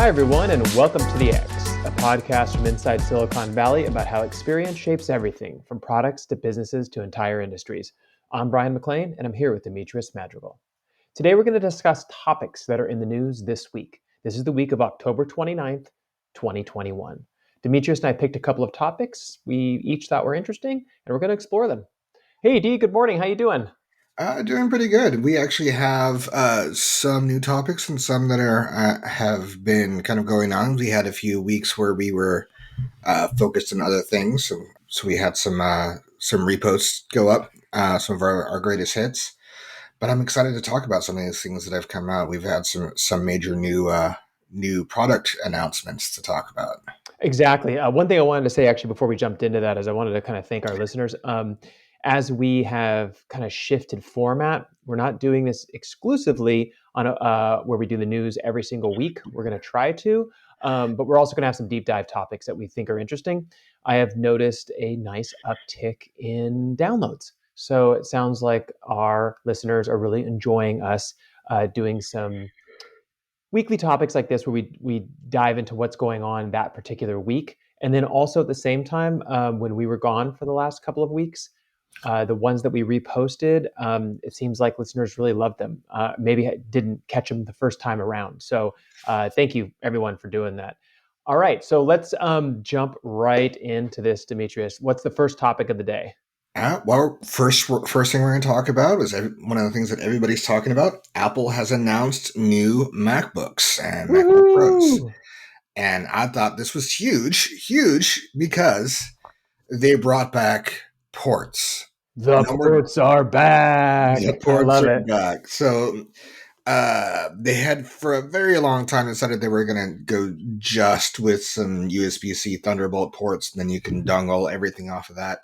Hi, everyone, and welcome to The X, a podcast from inside Silicon Valley about how experience shapes everything from products to businesses to entire industries. I'm Bryan McLean, and I'm here with Demetrius Madrigal. Today, we're going to discuss topics that are in the news this week. This is the week of October 29th, 2021. Demetrius and I picked a couple of topics we each thought were interesting, and we're going to explore them. Hey, D, good morning. How you doing? Doing pretty good. We actually have some new topics and some that are have been kind of going on. We had a few weeks where we were focused on other things, so we had some reposts go up, some of our greatest hits. But I'm excited to talk about some of these things that have come out. We've had some major new product announcements to talk about. Exactly. One thing I wanted to say actually before we jumped into that is I wanted to kind of thank our listeners. As we have kind of shifted format, we're not doing this exclusively on where we do the news every single week. We're going to try to, but we're also going to have some deep dive topics that we think are interesting. I have noticed a nice uptick in downloads. So it sounds like our listeners are really enjoying us doing some weekly topics like this where we dive into what's going on that particular week. And then also at the same time, when we were gone for the last couple of weeks, the ones that we reposted, it seems like listeners really loved them. Maybe I didn't catch them the first time around. So thank you everyone for doing that. All right, so let's jump right into this, Demetrius. What's the first topic of the day? Well, first thing we're going to talk about is one of the things that everybody's talking about. Apple has announced new MacBooks and MacBook Pros. Woohoo! And I thought this was huge because they brought back ports. The No more, ports are back. the I ports love are it. back. So they had for a very long time decided they were going to go just with some USB-C Thunderbolt ports. And then you can dongle everything off of that.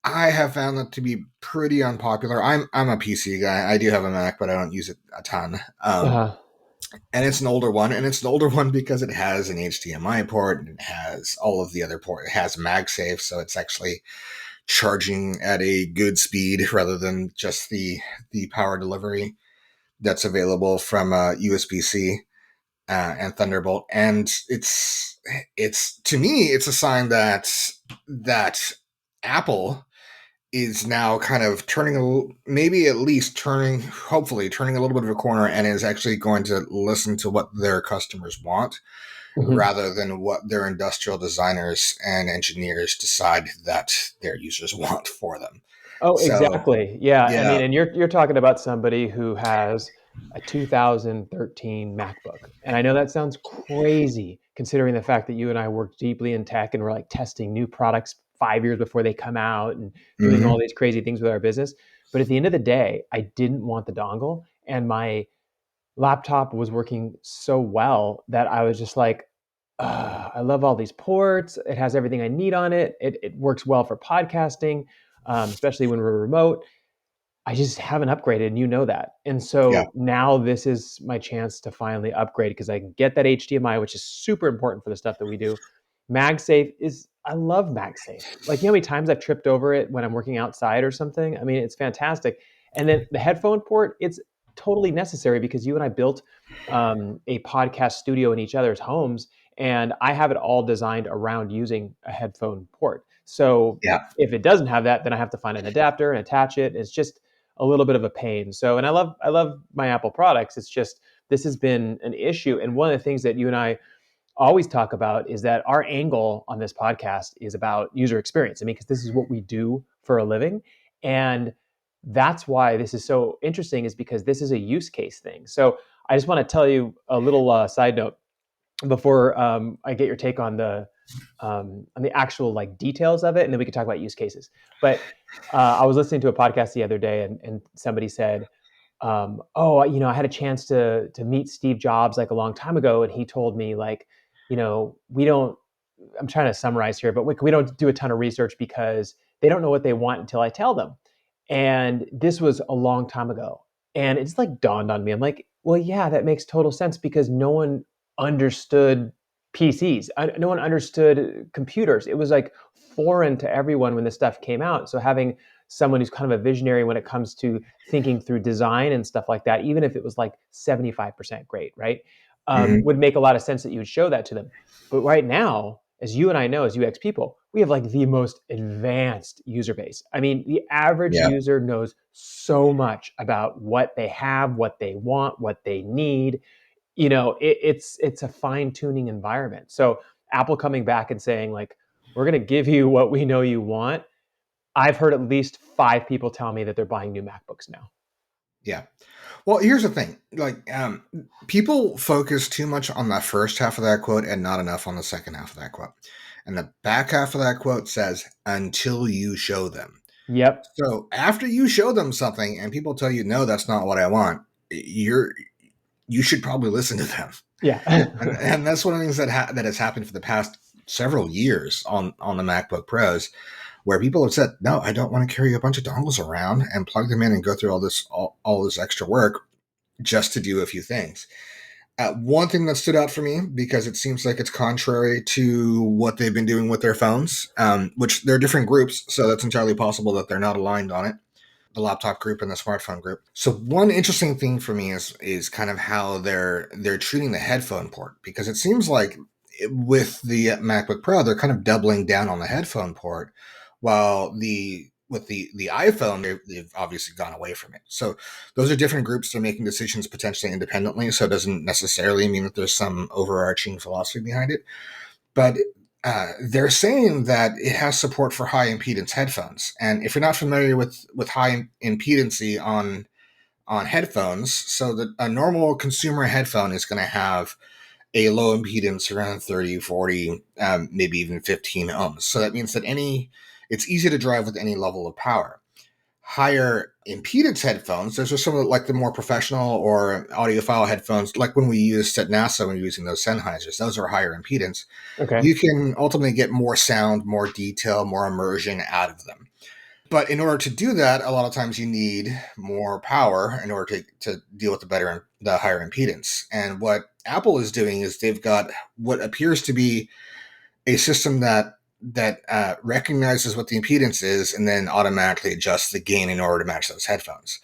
I have found that to be pretty unpopular. I'm a PC guy. I do have a Mac, but I don't use it a ton. Uh, And it's an older one, and it's an older one because it has an HDMI port and it has all of the other ports. It has MagSafe, so it's actually charging at a good speed rather than just the power delivery that's available from USB-C and Thunderbolt. And it's to me, it's a sign that Apple is now kind of maybe at least hopefully turning a little bit of a corner and is actually going to listen to what their customers want mhm. rather than what their industrial designers and engineers decide that their users want for them. Oh, So, exactly. Yeah. I yeah. mean, and you're talking about somebody who has a 2013 MacBook. And I know that sounds crazy considering the fact that you and I work deeply in tech and we're like testing new products 5 years before they come out and doing Hmm. all these crazy things with our business. But at the end of the day, I didn't want the dongle and my laptop was working so well that I was just like, I love all these ports. It has everything I need on it. It works well for podcasting, especially when we're remote. I just haven't upgraded, and you know that. And Yeah. so now this is my chance to finally upgrade because I can get that HDMI, which is super important for the stuff that we do. MagSafe is, I love MagSafe. Like, you know how many times I've tripped over it when I'm working outside or something? I mean, it's fantastic. And then the headphone port, it's totally necessary because you and I built a podcast studio in each other's homes, and I have it all designed around using a headphone port. So Yeah. if it doesn't have that, then I have to find an adapter and attach it. It's just a little bit of a pain. So, and I love my Apple products. It's just this has been an issue. And one of the things that you and I always talk about is that our angle on this podcast is about user experience. I mean, because this is what we do for a living. And that's why this is so interesting, is because this is a use case thing. So I just want to tell you a little side note before I get your take on the actual like details of it, and then we can talk about use cases. But I was listening to a podcast the other day, and somebody said, "Oh, you know, I had a chance to meet Steve Jobs like a long time ago, and he told me like, you know, we don't." I'm trying to summarize here, but we don't do a ton of research because they don't know what they want until I tell them. And this was a long time ago, and it's like dawned on me. I'm like, well, yeah, that makes total sense because no one understood PCs. No one understood computers. It was like foreign to everyone when this stuff came out. So having someone who's kind of a visionary when it comes to thinking through design and stuff like that, even if it was like 75% great, right? Hmm. would make a lot of sense that you would show that to them. But right now, as you and I know, as UX people, we have like the most advanced user base. I mean, the average Yeah. user knows so much about what they have, what they want, what they need. It's a fine tuning environment. So Apple coming back and saying like, we're going to give you what we know you want. I've heard at least 5 people tell me that they're buying new MacBooks now. Yeah. Well, here's the thing. Like, people focus too much on the first half of that quote and not enough on the second half of that quote. And the back half of that quote says, until you show them. Yep. So after you show them something and people tell you, no, that's not what I want, you should probably listen to them. Yeah. And that's one of the things that has happened for the past several years on the MacBook Pros, where people have said, no, I don't want to carry a bunch of dongles around and plug them in and go through all this extra work just to do a few things. One thing that stood out for me, because it seems like it's contrary to what they've been doing with their phones, which they're different groups, so that's entirely possible that they're not aligned on it, the laptop group and the smartphone group. So one interesting thing for me is kind of how they're treating the headphone port, because it seems like with the MacBook Pro they're kind of doubling down on the headphone port, while the iPhone they've obviously gone away from it. So those are different groups that are making decisions potentially independently. So it doesn't necessarily mean that there's some overarching philosophy behind it, but they're saying that it has support for high impedance headphones. And if you're not familiar with high impedancy on headphones, so that a normal consumer headphone is going to have a low impedance around 30, 40, maybe even 15 ohms. So that means that it's easy to drive with any level of power. Higher impedance headphones, those are some of like the more professional or audiophile headphones, like when we used at NASA when we were using those Sennheisers, those are higher impedance. Okay. You can ultimately get more sound, more detail, more immersion out of them. But in order to do that, a lot of times you need more power in order to deal with the higher impedance. And what Apple is doing is they've got what appears to be a system that recognizes what the impedance is and then automatically adjusts the gain in order to match those headphones.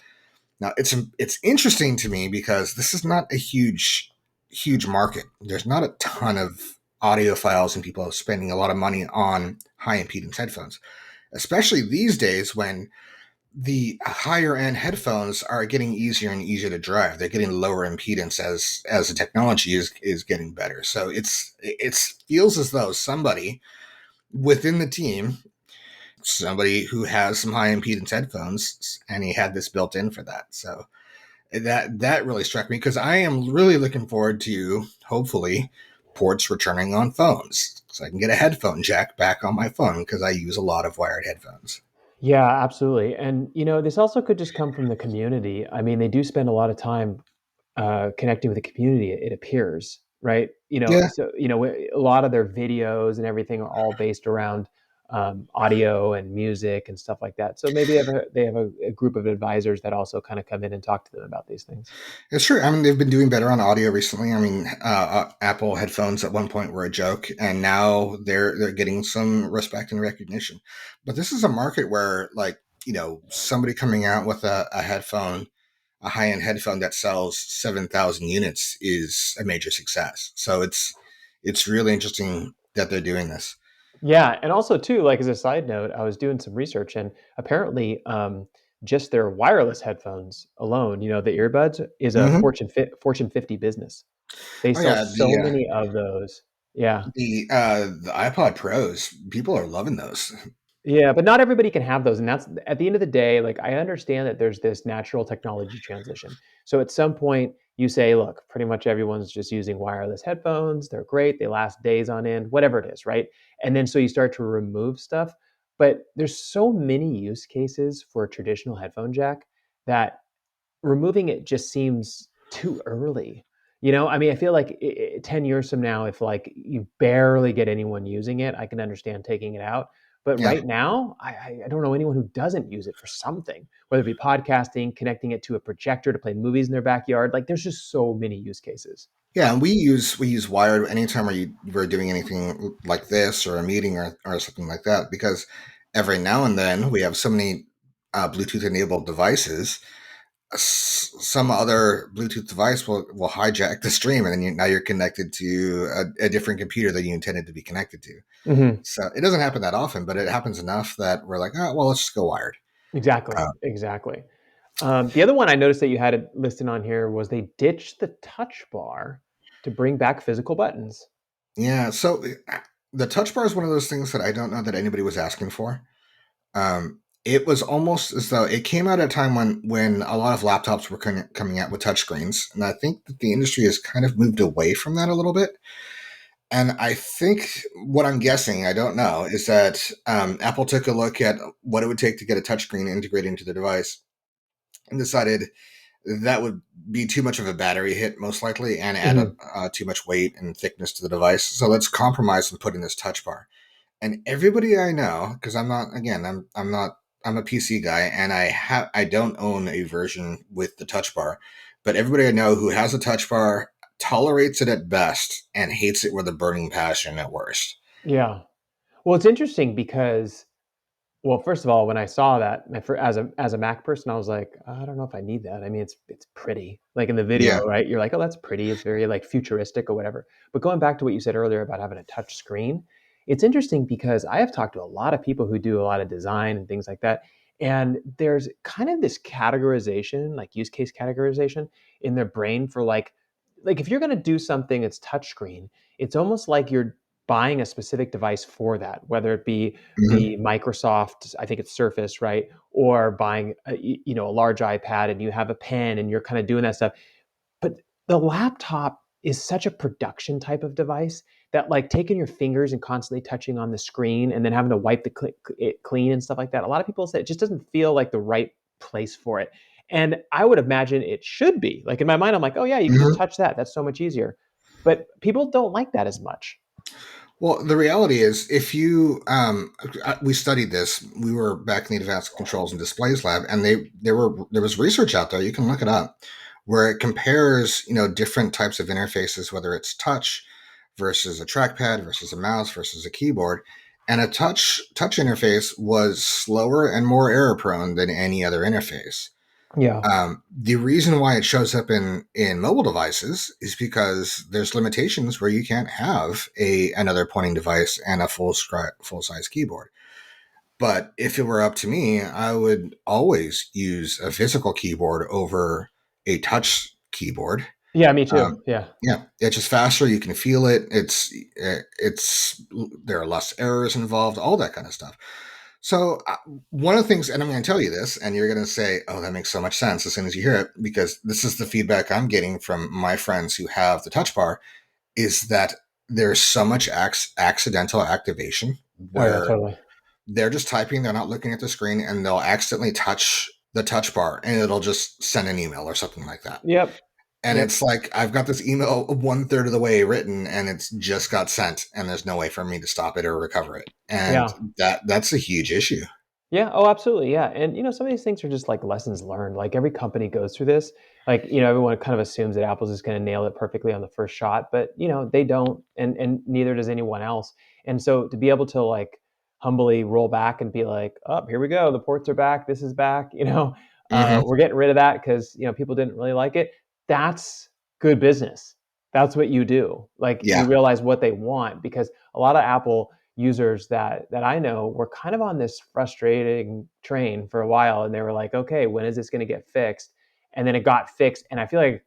Now it's interesting to me because this is not a huge market. There's not a ton of audiophiles and people spending a lot of money on high impedance headphones, especially these days when the higher end headphones are getting easier and easier to drive. They're getting lower impedance as the technology is getting better. So it feels as though somebody within the team, somebody who has some high impedance headphones, and he had this built in for that. So that really struck me because I am really looking forward to hopefully ports returning on phones so I can get a headphone jack back on my phone because I use a lot of wired headphones. Yeah, absolutely. And this also could just come from the community. I mean, they do spend a lot of time connecting with the community. It appears, right? Yeah, So a lot of their videos and everything are all based around audio and music and stuff like that. So maybe they have a group of advisors that also kind of come in and talk to them about these things. it's true. I mean, they've been doing better on audio recently. I mean, Apple headphones at one point were a joke, and now they're getting some respect and recognition. But this is a market where, like, somebody coming out with a headphone, a high end headphone that sells 7,000 units is a major success. So it's really interesting that they're doing this. Yeah, and also too, like as a side note, I was doing some research, and apparently, just their wireless headphones alone, the earbuds, is a Hmm. Fortune 50 business. They Oh sell yeah, so many of those. Yeah. the iPod Pros, people are loving those. Yeah, but not everybody can have those, and that's at the end of the day, like, I understand that there's this natural technology transition. So at some point, you say, "Look, pretty much everyone's just using wireless headphones. They're great. They last days on end," whatever it is, right? And then so you start to remove stuff, but there's so many use cases for a traditional headphone jack that removing it just seems too early. I mean, I feel like 10 years from now, if like you barely get anyone using it, I can understand taking it out. But Yeah. right now, I don't know anyone who doesn't use it for something, whether it be podcasting, connecting it to a projector to play movies in their backyard. Like there's just so many use cases. Yeah, and we use wired anytime we're doing anything like this or a meeting or something like that because every now and then we have so many Bluetooth enabled devices some other Bluetooth device will hijack the stream, and then now you're connected to a different computer that you intended to be connected to. Hmm. So it doesn't happen that often, but it happens enough that we're like, oh, well, let's just go wired. Exactly. Uh, Exactly. The other one I noticed that you had it listed on here was they ditched the touch bar to bring back physical buttons. yeah. So the touch bar is one of those things that I don't know that anybody was asking for. It was almost as though it came out at a time when a lot of laptops were coming out with touchscreens, and I think that the industry has kind of moved away from that a little bit. And I think what I'm guessing, I don't know, is that Apple took a look at what it would take to get a touchscreen integrated into the device and decided that would be too much of a battery hit, most likely, and add Hmm. too much weight and thickness to the device. So let's compromise and put in this touch bar. And everybody I know, because I'm not, again, I'm not, I'm a PC guy, and I don't own a version with the touch bar, but everybody I know who has a touch bar tolerates it at best and hates it with a burning passion at worst. Yeah. Well, it's interesting because, well, first of all, when I saw that as a Mac person, I was like, I don't know if I need that. I mean, it's pretty. Like in the video, Yeah. right? You're like, oh, that's pretty. It's very like futuristic or whatever. But going back to what you said earlier about having a touch screen, it's interesting because I have talked to a lot of people who do a lot of design and things like that. And there's kind of this categorization, like use case categorization in their brain for like if you're going to do something that's touchscreen, it's almost like you're buying a specific device for that, whether it be Hmm. the Microsoft, I think it's Surface, right? Or buying a large iPad and you have a pen and you're kind of doing that stuff. But the laptop is such a production type of device that like taking your fingers and constantly touching on the screen and then having to wipe it clean and stuff like that. A lot of people say it just doesn't feel like the right place for it. And I would imagine it should be. Like in my mind, I'm like, oh yeah, you can just Hmm. touch that. That's so much easier. But people don't like that as much. Well, the reality is, if you, we studied this. We were back in the Advanced Controls and Displays lab, and there was research out there. You can look it up, where it compares, different types of interfaces, whether it's touch versus a trackpad versus a mouse versus a keyboard, and a touch interface was slower and more error prone than any other interface. Yeah. The reason why it shows up in mobile devices is because there's limitations where you can't have a another pointing device and a full size keyboard. But if it were up to me, I would always use a physical keyboard over a touch keyboard. Yeah, me too. Um, Yeah. yeah, it's just faster. You can feel it. It's there are less errors involved. All that kind of stuff. So one of the things, and I'm going to tell you this, and you're going to say, "Oh, that makes so much sense" as soon as you hear it, because this is the feedback I'm getting from my friends who have the touch bar, is that there's so much accidental activation Oh yeah, where totally. they're just typing, they're not looking at the screen, and they'll accidentally touch the touch bar, and it'll just send an email or something like that. Yep. And Yep. it's like I've got this email 1/3 of the way written, and it's just got sent, and there's no way for me to stop it or recover it, and Yeah. that's a huge issue. Yeah. Oh, absolutely. Yeah. And some of these things are just like lessons learned. Like every company goes through this. Like, everyone kind of assumes that Apple's just going to nail it perfectly on the first shot, but they don't, and neither does anyone else. And so to be able to like humbly roll back and be like, oh, here we go, the ports are back, this is back, Hmm. we're getting rid of that because people didn't really like it. That's good business. That's what you do. Like you Yeah. realize what they want because a lot of Apple users that I know were kind of on this frustrating train for a while, and they were like, "Okay, when is this going to get fixed?" And then it got fixed, and I feel like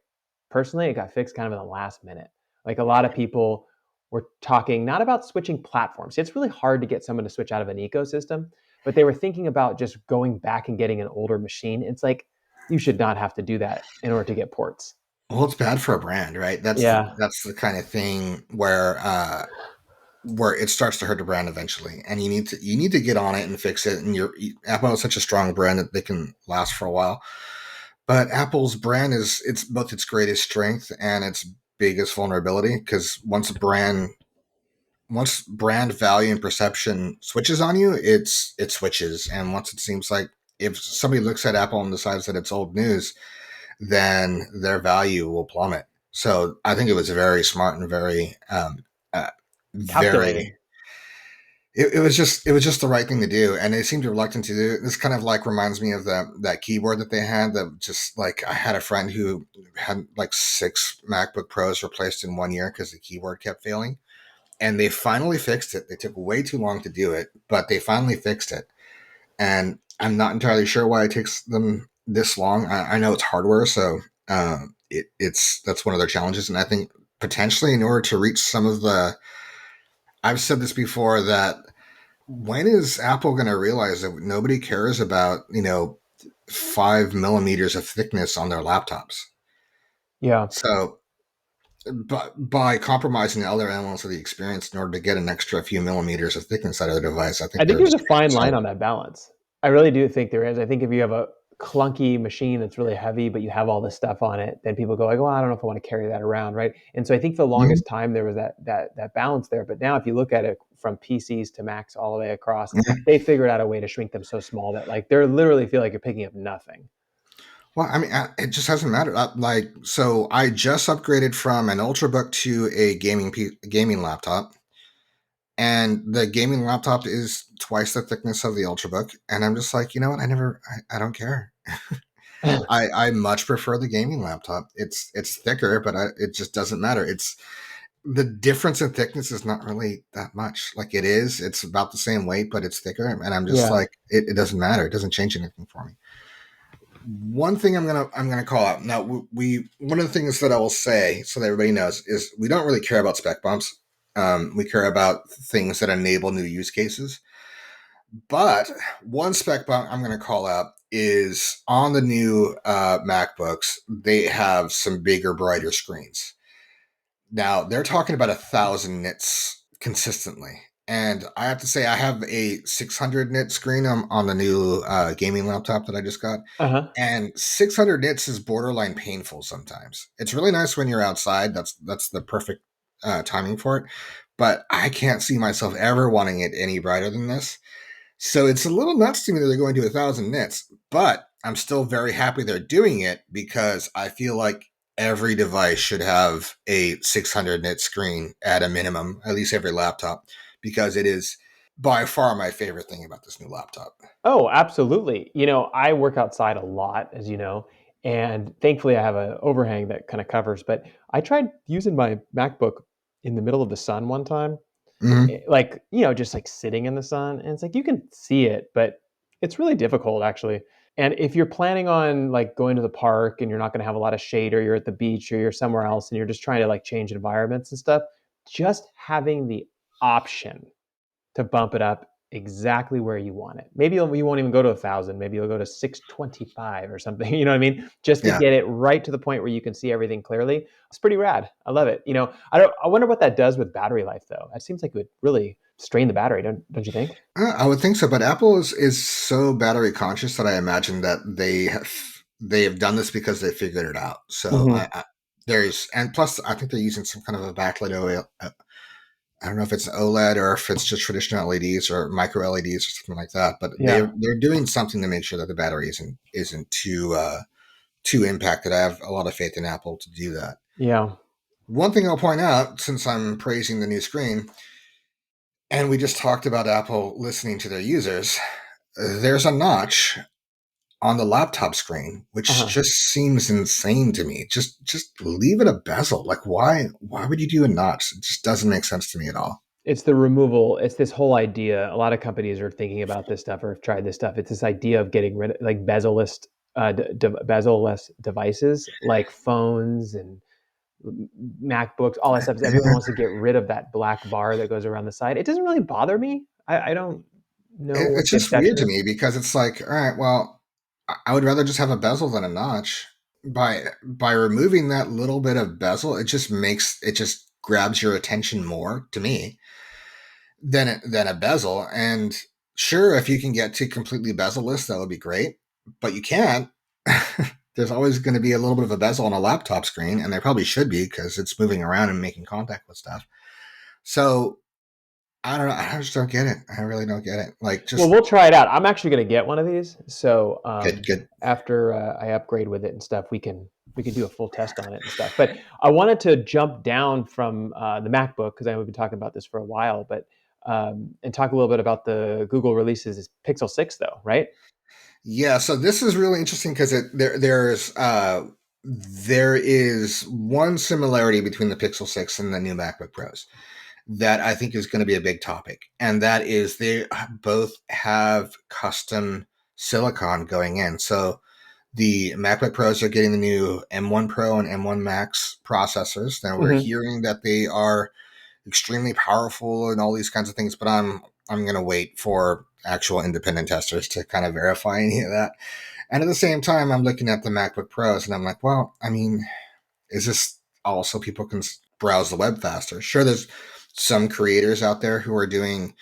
personally, it got fixed kind of in the last minute. Like a lot of people were talking not about switching platforms. It's really hard to get someone to switch out of an ecosystem, but they were thinking about just going back and getting an older machine. It's like you should not have to do that in order to get ports. Well, it's bad for a brand, right? Yeah, That's the kind of thing where it starts to hurt the brand eventually, and you need to get on it and fix it. And Apple is such a strong brand that they can last for a while. But Apple's brand is it's both its greatest strength and its biggest vulnerability, because once brand value and perception switches on you, it switches. And once it seems like if somebody looks at Apple and decides that it's old news, then their value will plummet. So I think it was very smart and very, uh, very, calculating. it was just the right thing to do, and they seemed reluctant to do it. This kind of like reminds me of that keyboard that they had. That just like I had a friend who had like 6 MacBook Pros replaced in 1 year because the keyboard kept failing, and they finally fixed it. They took way too long to do it, but they finally fixed it. And I'm not entirely sure why it takes them this long. I know it's hardware, so it's that's one of their challenges, and I think potentially in order to reach some of the, I've said this before that when is Apple going to realize that nobody cares about 5 millimeters of thickness on their laptops? Yeah. So, but by compromising the other elements of the experience in order to get an extra few millimeters of thickness out of the device, I I think think they're there's just a fine line selling. on that balance. I really do think there is. I think if you have a clunky machine that's really heavy, but you have all this stuff on it, then people go like, "Well, I don't know if I want to carry that around," right? And so I think for the Mhm. longest time there was that balance there. But now, if you look at it from PCs to Macs all the way across, Yeah. they figured out a way to shrink them so small that like they're literally feel like you're picking up nothing. Well, I mean, it just hasn't mattered. Like, so I just upgraded from an Ultrabook to a gaming laptop, and the gaming laptop is twice the thickness of the Ultrabook, and I'm just like, you know what? I don't care. I much prefer the gaming laptop. It's thicker, but it just doesn't matter. It's the difference in thickness is not really that much. Like it is, it's about the same weight, but it's thicker, and I'm just Yeah. like, it doesn't matter. It doesn't change anything for me. One thing I'm gonna call out now. We one of the things that I will say so that everybody knows is we don't really care about spec bumps. We care about things that enable new use cases. But one spec bump I'm going to call out is on the new MacBooks. They have some bigger, brighter screens. Now they're talking about 1,000 nits consistently, and I have to say I have a 600 nit screen on the new gaming laptop that I just got, Uh huh. and 600 nits is borderline painful sometimes. It's really nice when you're outside. That's the perfect timing for it. But I can't see myself ever wanting it any brighter than this. So it's a little nuts to me that they're going to 1,000 nits, but I'm still very happy they're doing it because I feel like every device should have a 600 nit screen at a minimum, at least every laptop, because it is by far my favorite thing about this new laptop. Oh, absolutely. I work outside a lot, as you know, and thankfully I have an overhang that kind of covers. But I tried using my MacBook in the middle of the sun one time, Mhm. like just like sitting in the sun, and it's like you can see it, but it's really difficult actually. And if you're planning on like going to the park and you're not going to have a lot of shade, or you're at the beach, or you're somewhere else, and you're just trying to like change environments and stuff, just having the option to bump it up exactly where you want it. Maybe you won't even go to 1,000. Maybe you'll go to 625 or something. You know what I mean? Just to Yeah. get it right to the point where you can see everything clearly. It's pretty rad. I love it. I don't. I wonder what that does with battery life, though. It seems like it would really strain the battery. Don't you think? I would think so, but Apple is so battery conscious that I imagine that they have done this because they figured it out. So Hmm. there's, and plus I think they're using some kind of a backlit OLED. I don't know if it's OLED or if it's just traditional LEDs or micro LEDs or something like that. But Yeah. they're doing something to make sure that the battery isn't too impacted. I have a lot of faith in Apple to do that. Yeah. One thing I'll point out, since I'm praising the new screen, and we just talked about Apple listening to their users, there's a notch on the laptop screen, which Uh-huh. just seems insane to me. Just leave it a bezel. Like why would you do a notch? It just doesn't make sense to me at all. It's the removal. It's this whole idea. A lot of companies are thinking about this stuff or have tried this stuff. It's this idea of getting rid of like bezel-less devices like phones and MacBooks, all that stuff. Is everyone wants to get rid of that black bar that goes around the side. It doesn't really bother me. I don't know what It's the just weird obsession to is. me because it's like, all right, well, I would rather just have a bezel than a notch. By removing that little bit of bezel, it just grabs your attention more to me than a bezel. And sure, if you can get to completely bezel-less, that would be great. But you can't. There's always going to be a little bit of a bezel on a laptop screen, and there probably should be because it's moving around and making contact with stuff. So I don't know. I just don't get it. I really don't get it. Like, Well, just we'll try it out. I'm actually going to get one of these. So good. after I upgrade with it and stuff, we can do a full test on it and stuff. But I wanted to jump down from the MacBook because I know we've been talking about this for a while. But and talk a little bit about the Google releases this Pixel 6, though, right? Yeah, so this is really interesting because there is one similarity between the Pixel 6 and the new MacBook Pros that I think is going to be a big topic, and that is they both have custom silicon going in. So the MacBook Pros are getting the new M1 Pro and M1 Max processors. Now we're Hmm. hearing that they are extremely powerful and all these kinds of things, but I'm going to wait for actual independent testers to kind of verify any of that. And at the same time, I'm looking at the MacBook Pros and I'm like, well, I mean, is this also people can browse the web faster? Sure, there's some creators out there who are doing,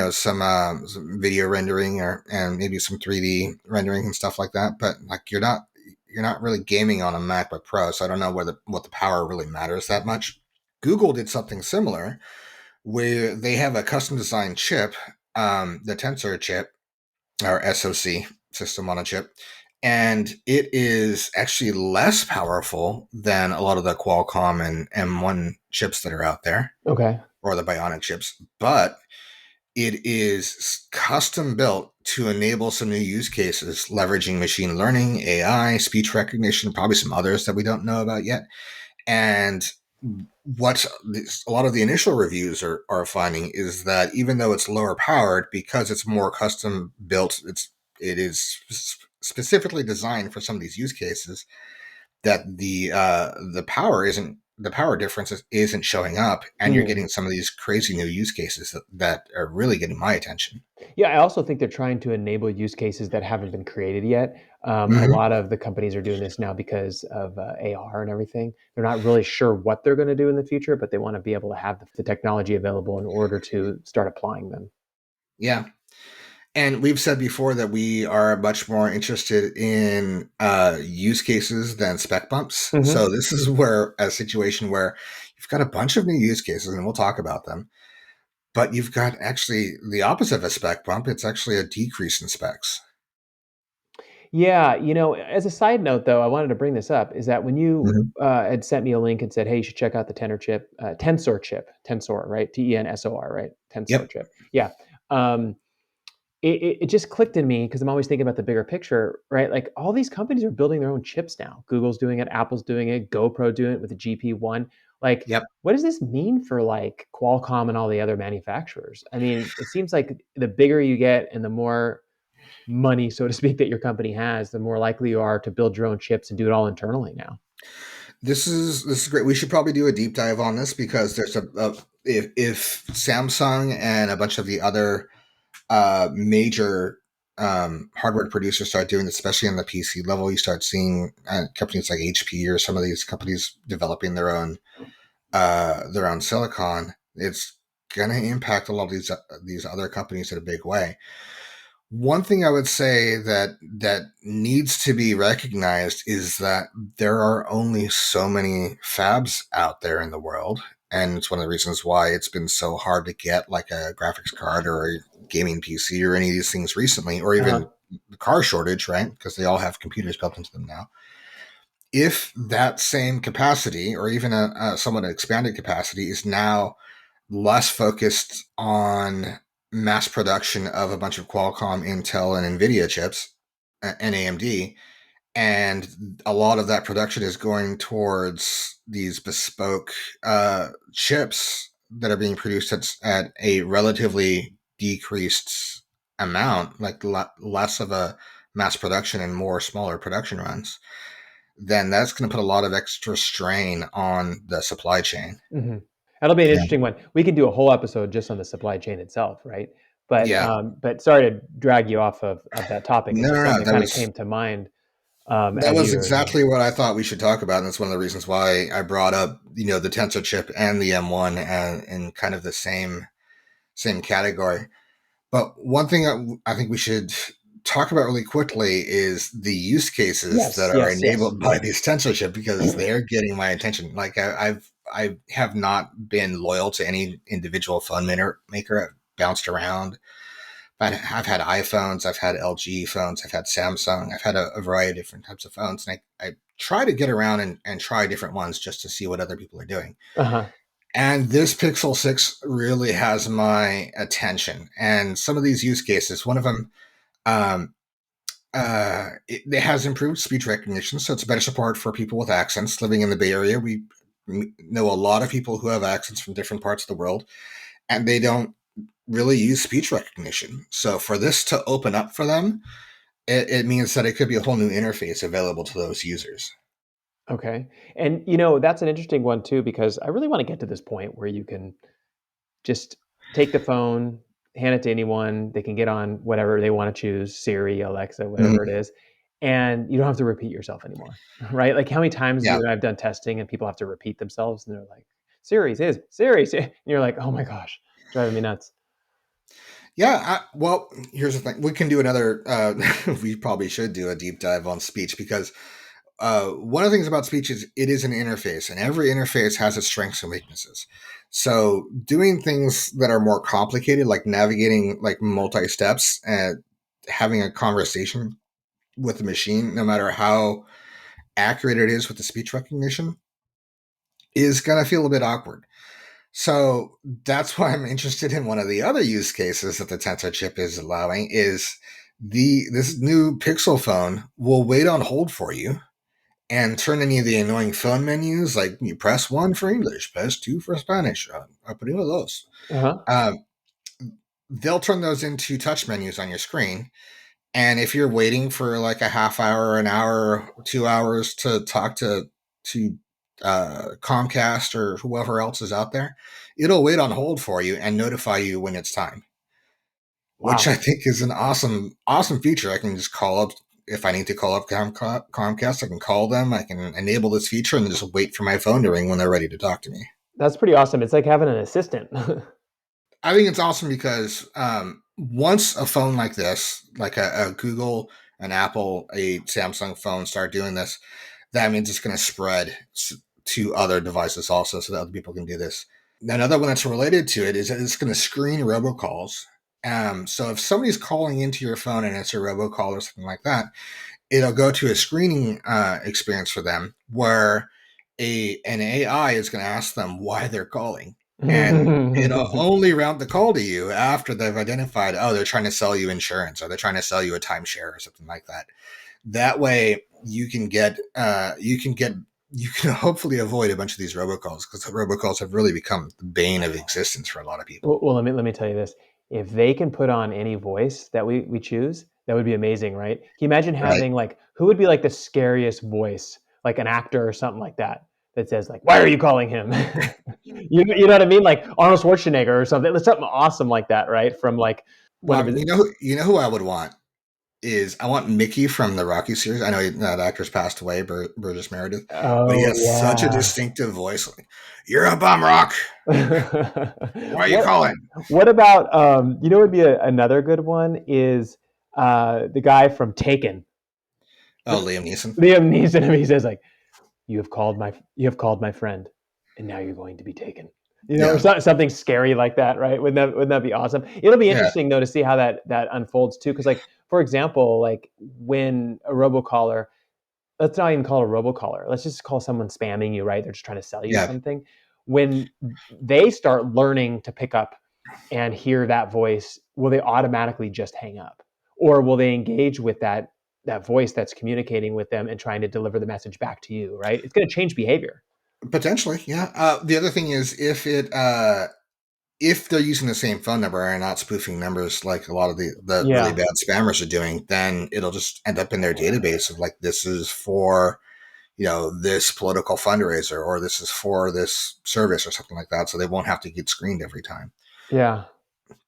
some video rendering or and maybe some 3D rendering and stuff like that. But like you're not really gaming on a MacBook Pro, so I don't know what the power really matters that much. Google did something similar where they have a custom designed chip, the Tensor chip or SoC system on a chip, and it is actually less powerful than a lot of the Qualcomm and M1 chips that are out there, Okay. or the Bionic chips, but it is custom built to enable some new use cases, leveraging machine learning, AI, speech recognition, probably some others that we don't know about yet. And what a lot of the initial reviews are finding is that even though it's lower powered, because it's more custom built, it is specifically designed for some of these use cases, that the power difference isn't showing up, and you're Hmm. getting some of these crazy new use cases that are really getting my attention. Yeah, I also think they're trying to enable use cases that haven't been created yet. A Hmm. lot of the companies are doing this now because of AR and everything. They're not really sure what they're going to do in the future, but they want to be able to have the technology available in order to start applying them. Yeah. And we've said before that we are much more interested in use cases than spec bumps. Hmm. So this is where a situation where you've got a bunch of new use cases, and we'll talk about them. But you've got actually the opposite of a spec bump. It's actually a decrease in specs. Yeah, as a side note, though, I wanted to bring this up is that when you Hmm. had sent me a link and said, "Hey, you should check out the Tensor chip, Tensor, right? Tensor, right? Tensor Yep. chip." Yeah. Um, it just clicked in me because I'm always thinking about the bigger picture, right? Like all these companies are building their own chips now. Google's doing it, Apple's doing it, GoPro doing it with the GP1. Like, Yep. what does this mean for like Qualcomm and all the other manufacturers? I mean, it seems like the bigger you get and the more money, so to speak, that your company has, the more likely you are to build your own chips and do it all internally now. This is great. We should probably do a deep dive on this because there's a if Samsung and a bunch of the other major hardware producers start doing this, especially on the PC level. You start seeing companies like HP or some of these companies developing their own silicon. It's going to impact a lot of these other companies in a big way. One thing I would say that needs to be recognized is that there are only so many fabs out there in the world, and it's one of the reasons why it's been so hard to get like a graphics card or a gaming PC or any of these things recently, or even Uh-huh. the car shortage, right? Because they all have computers built into them now. If that same capacity, or even a somewhat expanded capacity, is now less focused on mass production of a bunch of Qualcomm, Intel, and NVIDIA chips and AMD. And a lot of that production is going towards these bespoke chips that are being produced at a relatively decreased amount, like less of a mass production and more smaller production runs. Then that's going to put a lot of extra strain on the supply chain. Hmm. That'll be an Yeah. interesting one. We can do a whole episode just on the supply chain itself, right? Yeah. But sorry to drag you off of that topic. It's No, just no, something no. that kind of came to mind That as was you were. exactly what I thought we should talk about, and that's one of the reasons why I brought up, the Tensor chip and the M1 and in kind of the same category. But one thing I think we should talk about really quickly is the use cases that Yes, are yes, yes. enabled by these Tensor chip because they're getting my attention. Like I have not been loyal to any individual phone maker. I've bounced around. I've had iPhones, I've had LG phones, I've had Samsung, I've had a variety of different types of phones, and I try to get around and try different ones just to see what other people are doing. Uh-huh. And this Pixel 6 really has my attention. And some of these use cases, one of them, um, it has improved speech recognition, so it's better support for people with accents living in the Bay Area. We know a lot of people who have accents from different parts of the world, and they don't really use speech recognition. So for this to open up for them, it means that it could be a whole new interface available to those users. Okay. And that's an interesting one too, because I really want to get to this point where you can just take the phone, hand it to anyone, they can get on whatever they want to choose, Siri, Alexa, whatever it Mhm. is, and you don't have to repeat yourself anymore. Right? Like how many times you Yeah. and I've done testing and people have to repeat themselves and they're like, Siri's is Siri, and you're like, oh my gosh, driving me nuts. Yeah, well, here's the thing. We can do another. We probably should do a deep dive on speech because one of the things about speech is it is an interface, and every interface has its strengths and weaknesses. So, doing things that are more complicated, like navigating like multi steps and having a conversation with the machine, no matter how accurate it is with the speech recognition, is going to feel a bit awkward. So that's why I'm interested in one of the other use cases that the Tensor chip is allowing is this new Pixel phone will wait on hold for you and turn any of the annoying phone menus like you press one for English, press two for Spanish, opening of those. Uh-huh. Um, they'll turn those into touch menus on your screen. And if you're waiting for like a half hour, an hour, 2 hours to talk to Comcast or whoever else is out there, it'll wait on hold for you and notify you when it's time. Which I Wow. think is an awesome feature. I can just call up if I need to call up Comcast. I can call them. I can enable this feature and just wait for my phone to ring when they're ready to talk to me. That's pretty awesome. It's like having an assistant. I think it's awesome because once a phone like this, like a Google, an Apple, a Samsung phone start doing this, that means it's going to spread to other devices also so that other people can do this. Another one that's related to it is that it's going to screen robocalls. So if somebody's calling into your phone and it's a robocall or something like that, it'll go to a screening experience for them where an AI is going to ask them why they're calling. And it'll only route the call to you after they've identified, oh, they're trying to sell you insurance or they're trying to sell you a timeshare or something like that. That way you can hopefully avoid a bunch of these robocalls because the robocalls have really become the bane of existence for a lot of people. Well, let me tell you this. If they can put on any voice that we choose, that would be amazing, right? Can you imagine Right. having like who would be like the scariest voice, like an actor or something like that, that says like, "Why are you calling him?" You know what I mean? Like Arnold Schwarzenegger or something. Something awesome like that, right? From like one of Well, his. you know who I would want is I want Mickey from the Rocky series. I know that actor's passed away, Burgess Meredith, but he Oh has such a yeah. distinctive voice. Like, you're a bum rock. Why are you what calling? What about would be another good one is the guy from Taken, Oh, Liam Neeson. Liam Neeson. He says like, you have called my friend, and now you're going to be taken." Or Yeah, something scary like that, right? Wouldn't that be awesome? It'll be yeah, interesting though to see how that unfolds too. Because like for example, like when a robocaller, let's not even call it a robocaller. Let's just call someone spamming you, right? They're just trying to sell you yeah. something. When they start learning to pick up and hear that voice, will they automatically just hang up? Or will they engage with that voice that's communicating with them and trying to deliver the message back to you, right? It's going to change behavior. Potentially, yeah. The other thing is if they're using the same phone number and not spoofing numbers like a lot of the really Yeah. bad spammers are doing, then it'll just end up in their database of like this is for this political fundraiser or this is for this service or something like that, so they won't have to get screened every time. Yeah.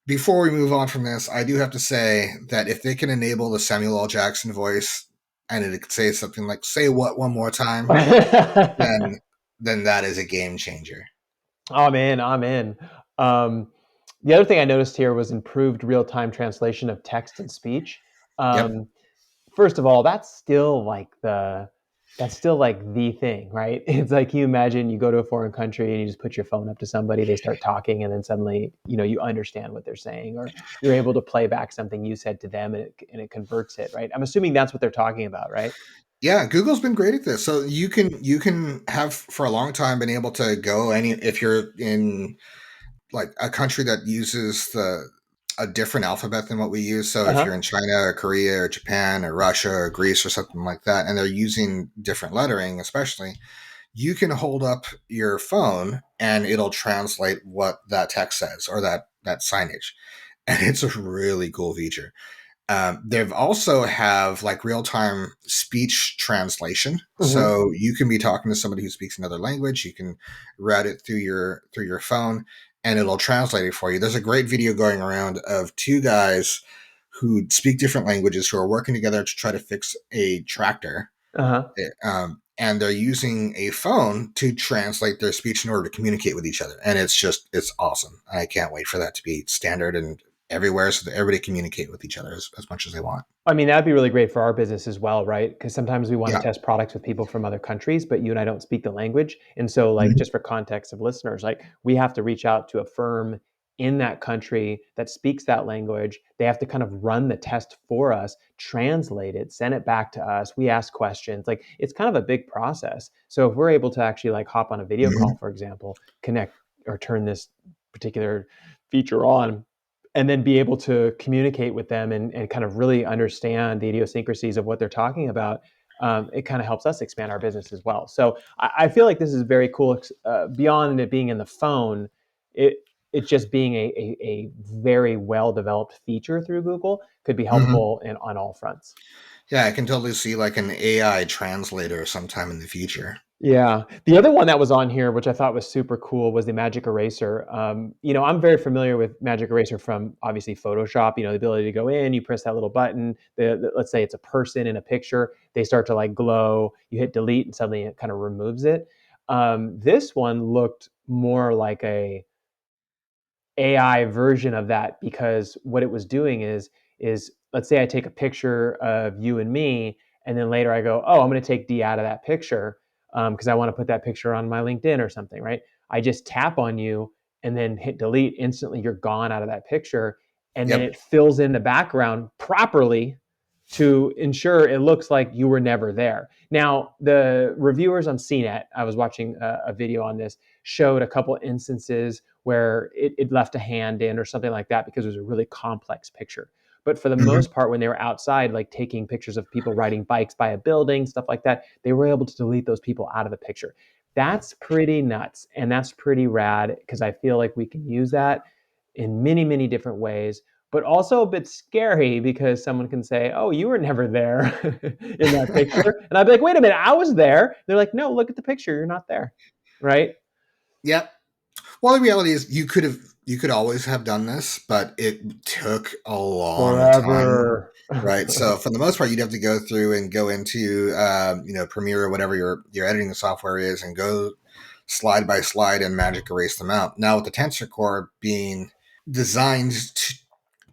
Before we move on from this, I do have to say that if they can enable the Samuel L. Jackson voice and it could say something like "Say what one more time," then then that is a game changer. I'm in. I'm in. Um, the other thing I noticed here was improved real-time translation of text and speech. Yep. Um, First of all, that's still like the thing, right? It's like you imagine you go to a foreign country and you just put your phone up to somebody, they start talking, and then suddenly, you understand what they're saying, or you're able to play back something you said to them, and it converts it, right? I'm assuming that's what they're talking about, right? Yeah, Google's been great at this. So you can have for a long time been able to go any if you're in like a country that uses the a different alphabet than what we use. So if you're Uh-huh. in China or Korea or Japan or Russia or Greece or something like that, and they're using different lettering, especially, you can hold up your phone and it'll translate what that text says or that signage, and it's a really cool feature. They've also have like real time speech translation, Hmm. so you can be talking to somebody who speaks another language. You can route it through your phone, and it'll translate it for you. There's a great video going around of two guys who speak different languages who are working together to try to fix a tractor, Uh-huh. and they're using a phone to translate their speech in order to communicate with each other. And it's awesome. I can't wait for that to be standard and everywhere so that everybody communicate with each other as much as they want. I mean, that'd be really great for our business as well, right? Because sometimes we want to Yeah. test products with people from other countries, but you and I don't speak the language. And so, like, Mhm. just for context of listeners, like, we have to reach out to a firm in that country that speaks that language. They have to kind of run the test for us, translate it, send it back to us. We ask questions. Like, it's kind of a big process. So, if we're able to actually, like, hop on a video call, Mhm. for example, connect or turn this particular feature on, and then be able to communicate with them and kind of really understand the idiosyncrasies of what they're talking about, it kind of helps us expand our business as well. So I feel like this is very cool. Beyond it being in the phone, it it's just being a very well developed feature through Google could be Mhm. helpful on all fronts. Yeah, I can totally see like an AI translator sometime in the future. Yeah. The other one that was on here, which I thought was super cool, was the Magic Eraser. I'm very familiar with Magic Eraser from obviously Photoshop. The ability to go in, you press that little button. Let's say it's a person in a picture, they start to like glow. You hit delete, and suddenly it kind of removes it. This one looked more like a AI version of that, because what it was doing is let's say I take a picture of you and me, and then later I go, oh, I'm going to take D out of that picture because I want to put that picture on my LinkedIn or something, right? I just tap on you and then hit delete. Instantly, you're gone out of that picture, and then Yep. it fills in the background properly to ensure it looks like you were never there. Now, the reviewers on CNET, I was watching a video on this, showed a couple instances where it left a hand in or something like that because it was a really complex picture. But for the Mhm. most part, when they were outside, like taking pictures of people riding bikes by a building, stuff like that, they were able to delete those people out of the picture. That's pretty nuts. And that's pretty rad because I feel like we can use that in many, many different ways, but also a bit scary because someone can say, oh, you were never there in that picture. And I'd be like, wait a minute, I was there. They're like, no, look at the picture. You're not there. Right? Yep. Well, the reality is you could always have done this, but it took a long time, Forever. right? So for the most part, you'd have to go through and go into Premiere or whatever your editing software is, and go slide by slide and magic erase them out. Now with the Tensor Core being designed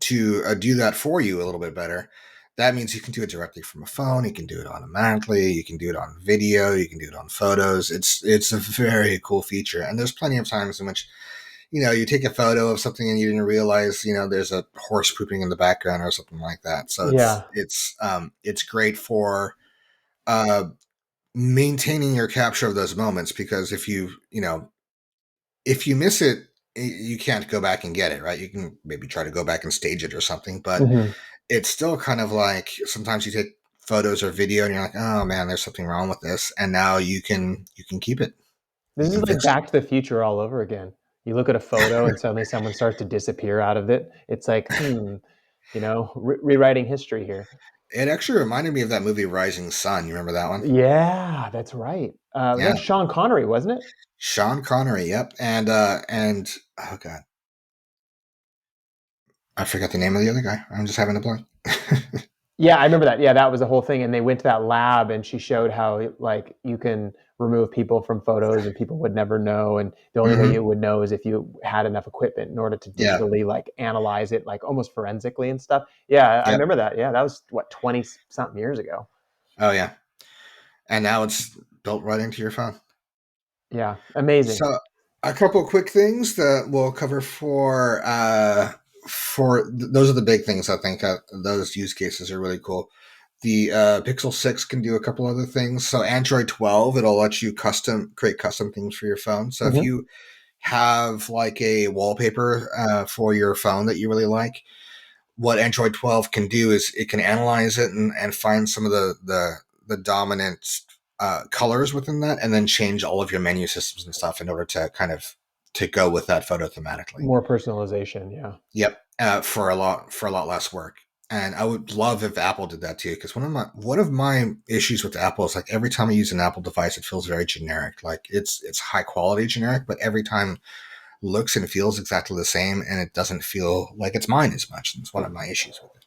to do that for you a little bit better, that means you can do it directly from a phone. You can do it automatically. You can do it on video. You can do it on photos. It's a very cool feature, and there's plenty of times in which you take a photo of something and you didn't realize, there's a horse pooping in the background or something like that. So Yeah. it's great for uh, maintaining your capture of those moments, because if you miss it, you can't go back and get it, right? You can maybe try to go back and stage it or something, but Mhm. it's still kind of like sometimes you take photos or video and you're like, oh man, there's something wrong with this, and now you can keep it. You This is can like fix it. Back to the Future all over again. You look at a photo and suddenly someone starts to disappear out of it. It's like, rewriting history here. It actually reminded me of that movie Rising Sun. You remember that one? Yeah, that's right. That Yeah. was Sean Connery, wasn't it? Sean Connery, yep. And oh god, I forgot the name of the other guy. I'm just having a blank. Yeah, I remember that. Yeah, that was the whole thing. And they went to that lab and she showed how like you can remove people from photos and people would never know. And the only way Hmm. you would know is if you had enough equipment in order to Yeah. digitally like analyze it, like almost forensically and stuff. Yeah, I Yep. remember that. Yeah, that was what, 20 something years ago. Oh yeah. And now it's built right into your phone. Yeah, amazing. So a couple quick things that we'll cover those are the big things. I think those use cases are really cool. The Pixel 6 can do a couple other things. So Android 12, it'll let you create custom things for your phone. So if Hmm. you have like a wallpaper for your phone that you really like, what Android 12 can do is it can analyze it and find some of the dominant colors within that, and then change all of your menu systems and stuff in order to kind of to go with that photo thematically. More personalization. Yeah. Yep, for a lot less work. And I would love if Apple did that too, because one of my issues with Apple is like every time I use an Apple device, it feels very generic. Like it's high quality generic, but every time looks and feels exactly the same, and it doesn't feel like it's mine as much. And it's one of my issues with it.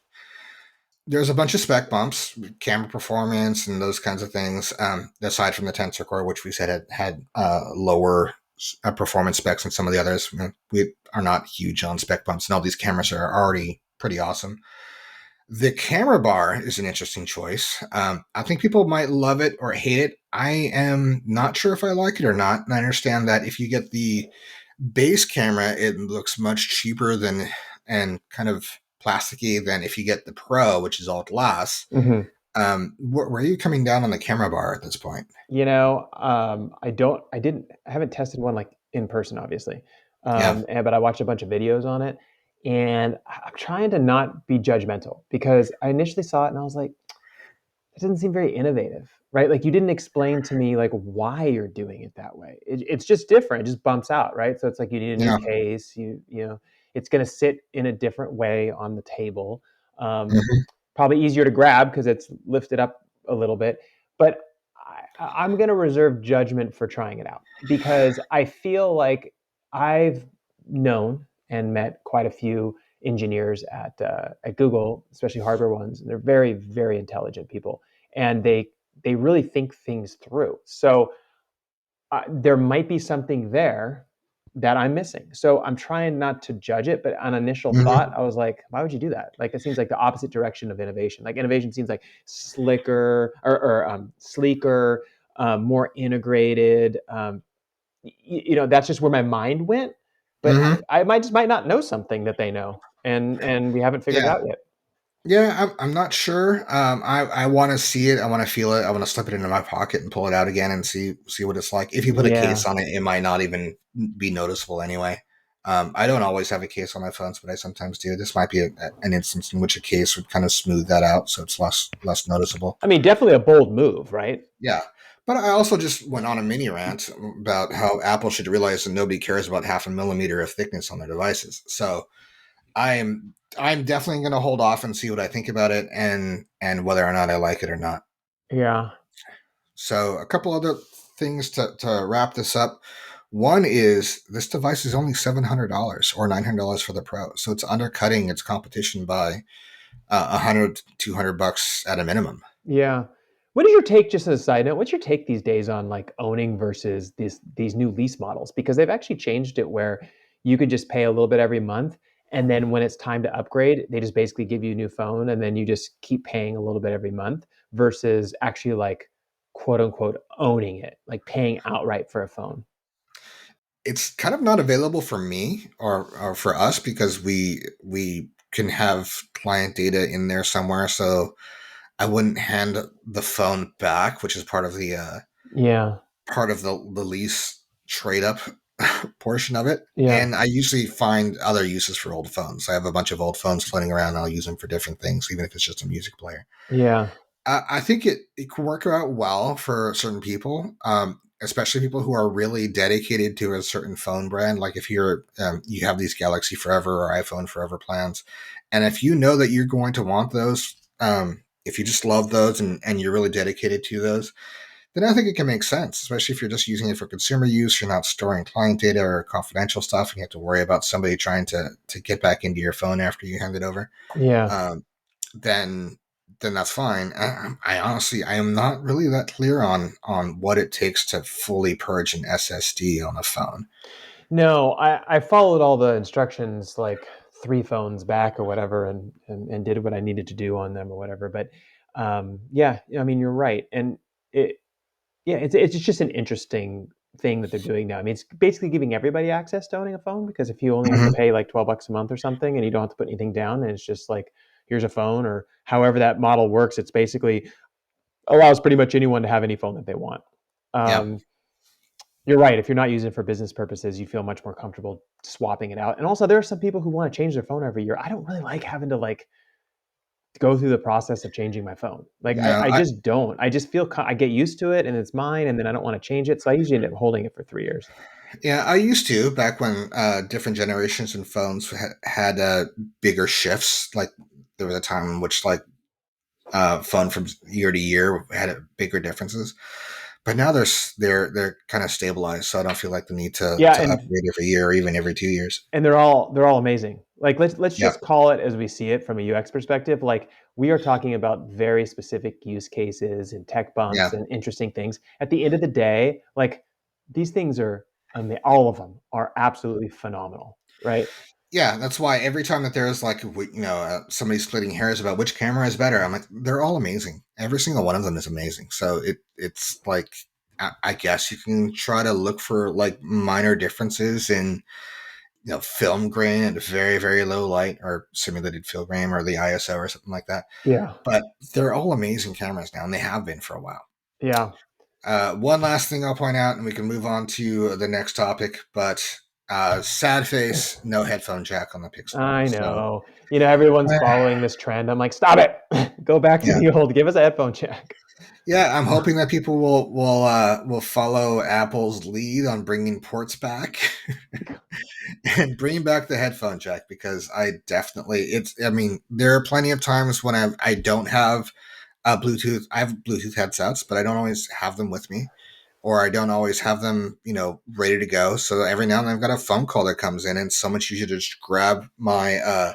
There's a bunch of spec bumps, camera performance, and those kinds of things. Aside from the Tensor Core, which we said had lower performance specs than some of the others, we are not huge on spec bumps, and all these cameras are already pretty awesome. The camera bar is an interesting choice. I think people might love it or hate it. I am not sure if I like it or not, and I understand that if you get the base camera, it looks much cheaper than and kind of plasticky than if you get the Pro, which is all glass. Hmm. Where are you coming down on the camera bar at this point? I haven't tested one like in person, obviously. Yeah. But I watched a bunch of videos on it, and I'm trying to not be judgmental because I initially saw it and I was like, it doesn't seem very innovative, right? Like you didn't explain to me like why you're doing it that way. It's just different. It just bumps out, right? So it's like you need a new Yeah. case. You know, it's going to sit in a different way on the table. Um, Hmm. Probably easier to grab because it's lifted up a little bit. But I'm going to reserve judgment for trying it out because I feel like I've known and met quite a few engineers at Google, especially hardware ones, and they're very, very intelligent people, and they really think things through. So there might be something there that I'm missing. So I'm trying not to judge it, but on initial thought, Hmm. I was like, why would you do that? Like it seems like the opposite direction of innovation. Like innovation seems like slicker or sleeker, more integrated. That's just where my mind went. But Hmm. I might not know something that they know, and we haven't figured it Yeah. out yet. Yeah, I'm not sure. I want to see it. I want to feel it. I want to slip it into my pocket and pull it out again and see what it's like. If you put a case Yeah, on it, it might not even be noticeable anyway. I don't always have a case on my phones, but I sometimes do. This might be an instance in which a case would kind of smooth that out, so it's less noticeable. I mean, definitely a bold move, right? Yeah, but I also just went on a mini rant about how Apple should realize that nobody cares about half a millimeter of thickness on their devices. So I'm definitely going to hold off and see what I think about it and whether or not I like it or not. Yeah, So a couple other things to wrap this up. One is this device is only $700 or $900 for the Pro, so it's undercutting its competition by 100 $200 at a minimum. yeah. What is your take, just as a side note, what's your take these days on like owning versus these new lease models? Because they've actually changed it where you could just pay a little bit every month, and then when it's time to upgrade, they just basically give you a new phone, and then you just keep paying a little bit every month versus actually like quote unquote owning it, like paying outright for a phone. It's kind of not available for me or for us because we can have client data in there somewhere, so I wouldn't hand the phone back, which is Yeah, part of the lease trade up portion of it. yeah, And I usually find other uses for old phones. I have a bunch of old phones floating around. And I'll use them for different things, even if it's just a music player. yeah, I think it can work out well for certain people, especially people who are really dedicated to a certain phone brand. Like if you have these Galaxy Forever or iPhone Forever plans, and if you know that you're going to want those, if you just love those and you're really dedicated to those, then I think it can make sense, especially if you're just using it for consumer use. You're not storing client data or confidential stuff, and you have to worry about somebody trying to get back into your phone after you hand it over. yeah. Um, then then that's fine. I honestly I am not really that clear on what it takes to fully purge an SSD on a phone. No, I followed all the instructions like three phones back or whatever, and did what I needed to do on them or whatever. But yeah, I mean you're right, and it yeah, it's just an interesting thing that they're doing now. I mean, it's basically giving everybody access to owning a phone because if you only have to Hmm. pay like $12 a month or something, and you don't have to put anything down, and it's just like here's a phone, or however that model works. It's basically allows pretty much anyone to have any phone that they want. Yeah. Um, you're right. If you're not using it for business purposes, you feel much more comfortable swapping it out. And also, there are some people who want to change their phone every year. I don't really like having to like go through the process of changing my phone. Like No, I just don't. I just feel I get used to it and it's mine, and then I don't want to change it. So I usually end up holding it for 3 years. yeah, I used to back when different generations and phones had bigger shifts. Like there was a time in which like phone from year to year had bigger differences. But now they're kind of stabilized, so I don't feel like the need Yeah, to and upgrade every year or even every 2 years. they're all amazing. Like let's Yeah, just call it as we see it from a UX perspective. Like we are talking about very specific use cases and tech bumps yeah, and interesting things. At the end of the day, like these things are all of them are absolutely phenomenal, right? yeah. That's why every time that there's like somebody splitting hairs about which camera is better, I'm like they're all amazing. Every single one of them is amazing. So it's like I guess you can try to look for like minor differences in film grain at very very low light or simulated film grain or the ISO or something like that. Yeah. But they're all amazing cameras now, and they have been for a while. Yeah. One last thing I'll point out, and we can move on to the next topic. But sad face, no headphone jack on the Pixel. I So know. Everyone's following this trend. I'm like, stop it. Go back to yeah, the old. Give us a headphone jack. yeah. I'm hoping that people will follow Apple's lead on bringing ports back and bringing back the headphone jack because I definitely it's. I mean, there are plenty of times when I don't have Bluetooth. I have Bluetooth headsets, but I don't always have them with me, or I don't always have them, ready to go. So every now and then I've got a phone call that comes in, and it's so much easier to just grab my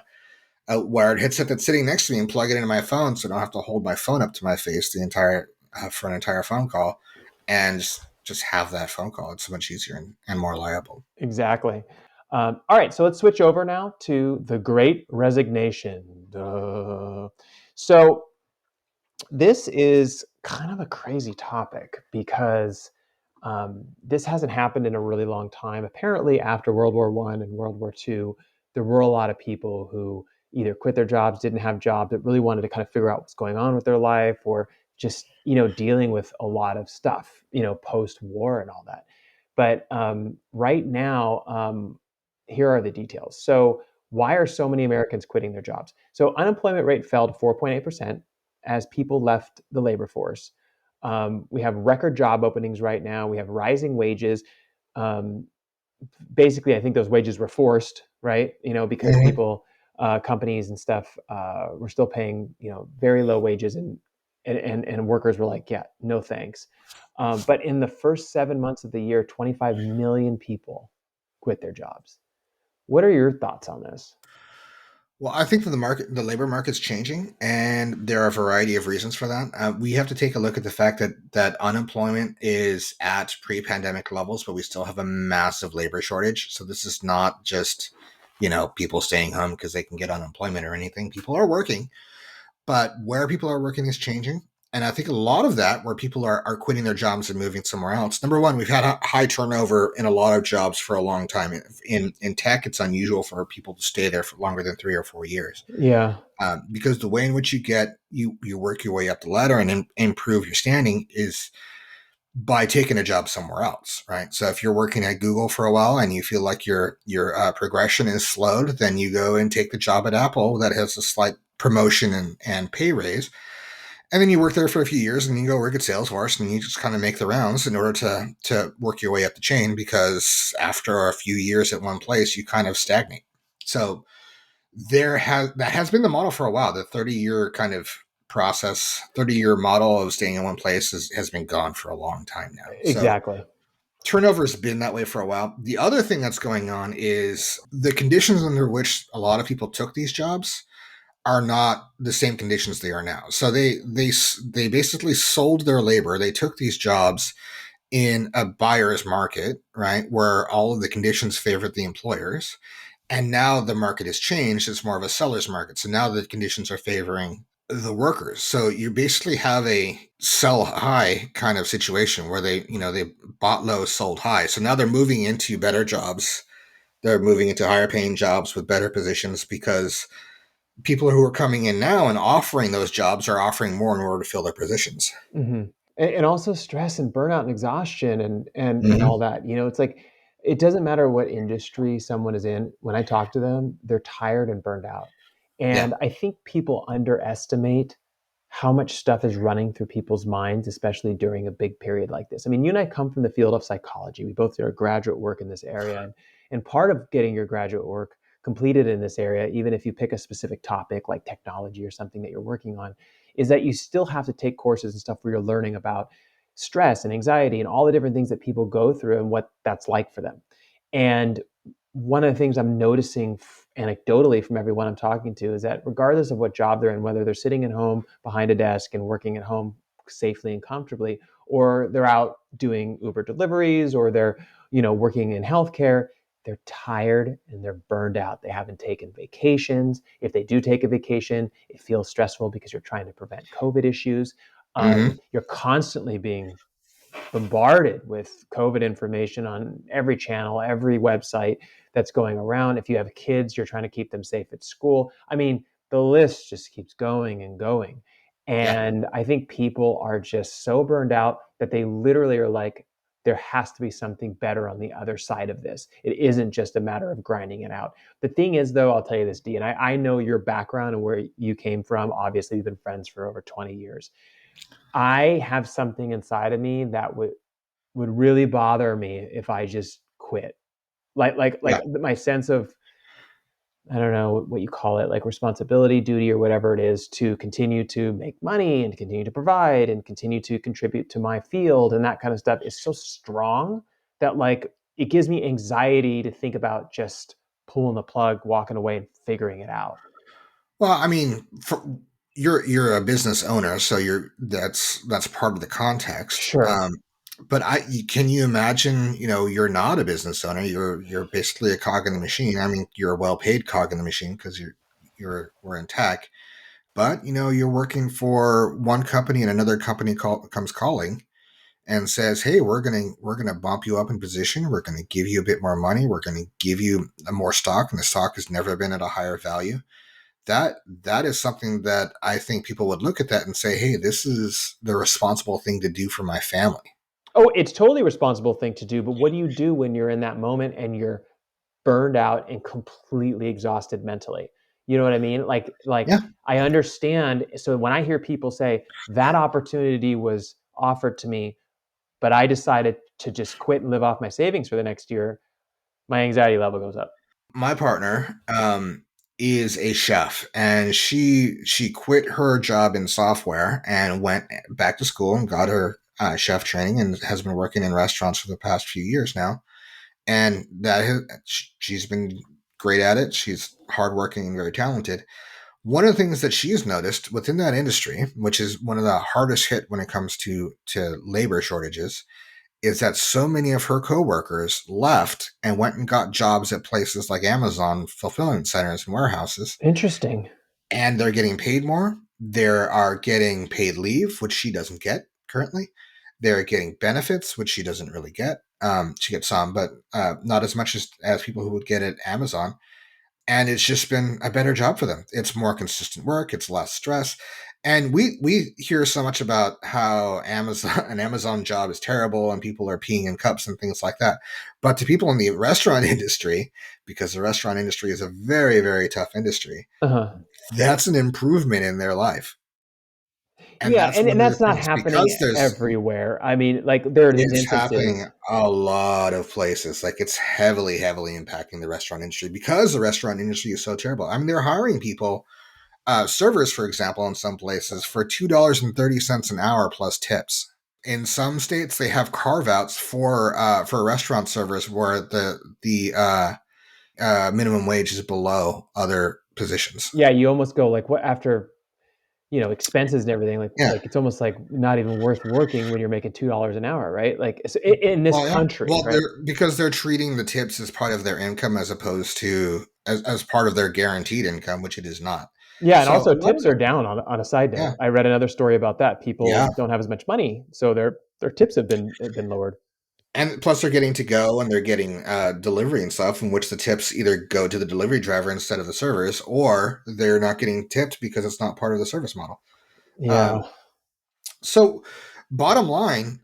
a wired headset that's sitting next to me and plug it into my phone, so I don't have to hold my phone up to my face the entire for an entire phone call, and just have that phone call. It's so much easier and more reliable. Exactly. All right, so let's switch over now to the Great Resignation. Duh. So this is kind of a crazy topic because this hasn't happened in a really long time. Apparently, after World War One and World War Two, there were a lot of people who either quit their jobs, didn't have jobs, that really wanted to kind of figure out what's going on with their life, or just dealing with a lot of stuff, post war and all that. But right now, here are the details. So, why are so many Americans quitting their jobs? So, unemployment rate fell to 4.8% as people left the labor force. We have record job openings right now. We have rising wages. Um, Basically, I think those wages were forced, right? Because Mm-hmm. people, companies and stuff, were still paying, very low wages, and workers were like, yeah, no thanks. But in the first 7 months of the year, 25 million people quit their jobs. What are your thoughts on this? Well, I think that the labor market's changing, and there are a variety of reasons for that. We have to take a look at the fact that unemployment is at pre-pandemic levels, but we still have a massive labor shortage. So this is not just people staying home because they can get unemployment or anything. People are working, but where people are working is changing. And I think a lot of that, where people are quitting their jobs and moving somewhere else. Number one, we've had a high turnover in a lot of jobs for a long time. In tech, it's unusual for people to stay there for longer than 3 or 4 years, Yeah, because the way in which you work your way up the ladder and improve your standing is by taking a job somewhere else, right? So if you're working at Google for a while and you feel like your progression is slowed, then you go and take the job at Apple that has a slight promotion and pay raise, and then you work there for a few years, and you go work at Salesforce, and you just kind of make the rounds in order to work your way up the chain. Because after a few years at one place, you kind of stagnate. So that has been the model for a while. The 30-year kind of process, 30-year model of staying in one place has been gone for a long time now. So exactly. turnover has been that way for a while. The other thing that's going on is the conditions under which a lot of people took these jobs are not the same conditions they are now. So they basically sold their labor. They took these jobs in a buyer's market, right, where all of the conditions favored the employers. And now the market has changed. It's more of a seller's market. So now the conditions are favoring the workers. So you basically have a sell high kind of situation where they bought low, sold high. So now they're moving into better jobs. They're moving into higher paying jobs with better positions because people who are coming in now and offering those jobs are offering more in order to fill their positions. Mhm. And also stress and burnout and exhaustion and Hmm. all that. It's like it doesn't matter what industry someone is in. When I talk to them, they're tired and burned out. Yeah. And I think people underestimate how much stuff is running through people's minds, especially during a big period like this. I mean, you and I come from the field of psychology. We both do our graduate work in this area. And part of getting your graduate work completed in this area, even if you pick a specific topic like technology or something that you're working on, is that you still have to take courses and stuff where you're learning about stress and anxiety and all the different things that people go through and what that's like for them. And one of the things I'm noticing anecdotally from everyone I'm talking to is that regardless of what job they're in, whether they're sitting at home behind a desk and working at home safely and comfortably, or they're out doing Uber deliveries, or they're working in healthcare, they're tired and they're burned out. They haven't taken vacations. If they do take a vacation, it feels stressful because you're trying to prevent COVID issues. Hmm. You're constantly being bombarded with COVID information on every channel, every website that's going around. If you have kids, you're trying to keep them safe at school. I mean, the list just keeps going and going. Yeah. And I think people are just so burned out that they literally are like, there has to be something better on the other side of this. It isn't just a matter of grinding it out. The thing is, though, I'll tell you this, D, and I know your background and where you came from. Obviously, we've been friends for over 20 years. I have something inside of me that would really bother me if I just quit. Like Yeah. my sense of, I don't know what you call it, like responsibility, duty, or whatever it is, to continue to make money and continue to provide and continue to contribute to my field and that kind of stuff is so strong that like it gives me anxiety to think about just pulling the plug, walking away, and figuring it out. Well, I mean, you're a business owner, so that's part of the context. Sure. But can you imagine? You're not a business owner. You're basically a cog in the machine. I mean, you're a well paid cog in the machine because we're in tech. But you're working for one company, and another company comes calling and says, "Hey, we're gonna bump you up in position. We're gonna give you a bit more money. We're gonna give you more stock, and the stock has never been at a higher value." That is something that I think people would look at that and say, "Hey, this is the responsible thing to do for my family." Oh, it's totally a responsible thing to do, but what do you do when you're in that moment and you're burned out and completely exhausted mentally? You know what I mean? Like Yeah, I understand. So when I hear people say that opportunity was offered to me, but I decided to just quit and live off my savings for the next year, my anxiety level goes up. my partner is a chef, and she quit her job in software and went back to school and got her chef training, and has been working in restaurants for the past few years now. And she's been great at it. She's hardworking and very talented. One of the things that she's noticed within that industry, which is one of the hardest hit when it comes to labor shortages, is that so many of her coworkers left and went and got jobs at places like Amazon fulfillment centers and warehouses, Interesting. and they're getting paid more. They are getting paid leave, which she doesn't get currently. They're getting benefits, which she doesn't really get. She gets some, but not as much as people who would get at Amazon. And it's just been a better job for them. It's more consistent work. It's less stress. And we hear so much about how an Amazon job is terrible and people are peeing in cups and things like that. But to people in the restaurant industry, because the restaurant industry is a very, very tough industry, Uh-huh. that's an improvement in their life. And Yeah, that's and one of the that's not things, because happening there's everywhere. I mean, like there are these it's happening instances. a lot of places. Like, it's heavily, heavily impacting the restaurant industry because the restaurant industry is so terrible. I mean, they're hiring people, servers, for example, in some places for $2.30 an hour plus tips. In some states, they have carve outs for restaurant servers where the minimum wage is below other positions. Yeah, you almost go like what after expenses and everything, Yeah. like it's almost like not even worth working when you're making $2 an hour, right? Like so in this Well, yeah. country, Well, right? they're treating the tips as part of their income as opposed to as part of their guaranteed income, which it is not. Yeah, and So also a lot tips of are down on a side yeah, note. I read another story about that. yeah. People don't have as much money, so their tips have been lowered. And plus, they're getting to go and they're getting delivery and stuff, in which the tips either go to the delivery driver instead of the servers, or they're not getting tipped because it's not part of the service model. Yeah. Um, so, bottom line,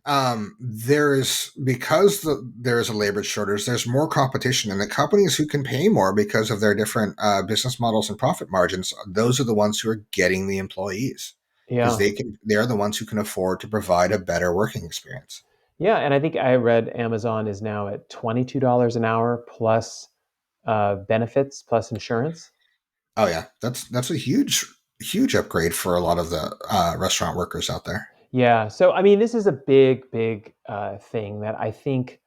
there's because there's a labor shortage, there's more competition, and the companies who can pay more because of their different business models and profit margins, those are the ones who are getting the employees because Yeah. they're the ones who can afford to provide a better working experience. Yeah. And I think I read Amazon is now at $22 an hour plus benefits plus insurance. Oh yeah, that's a huge upgrade for a lot of the restaurant workers out there. Yeah. So I mean, this is a big, big thing that I think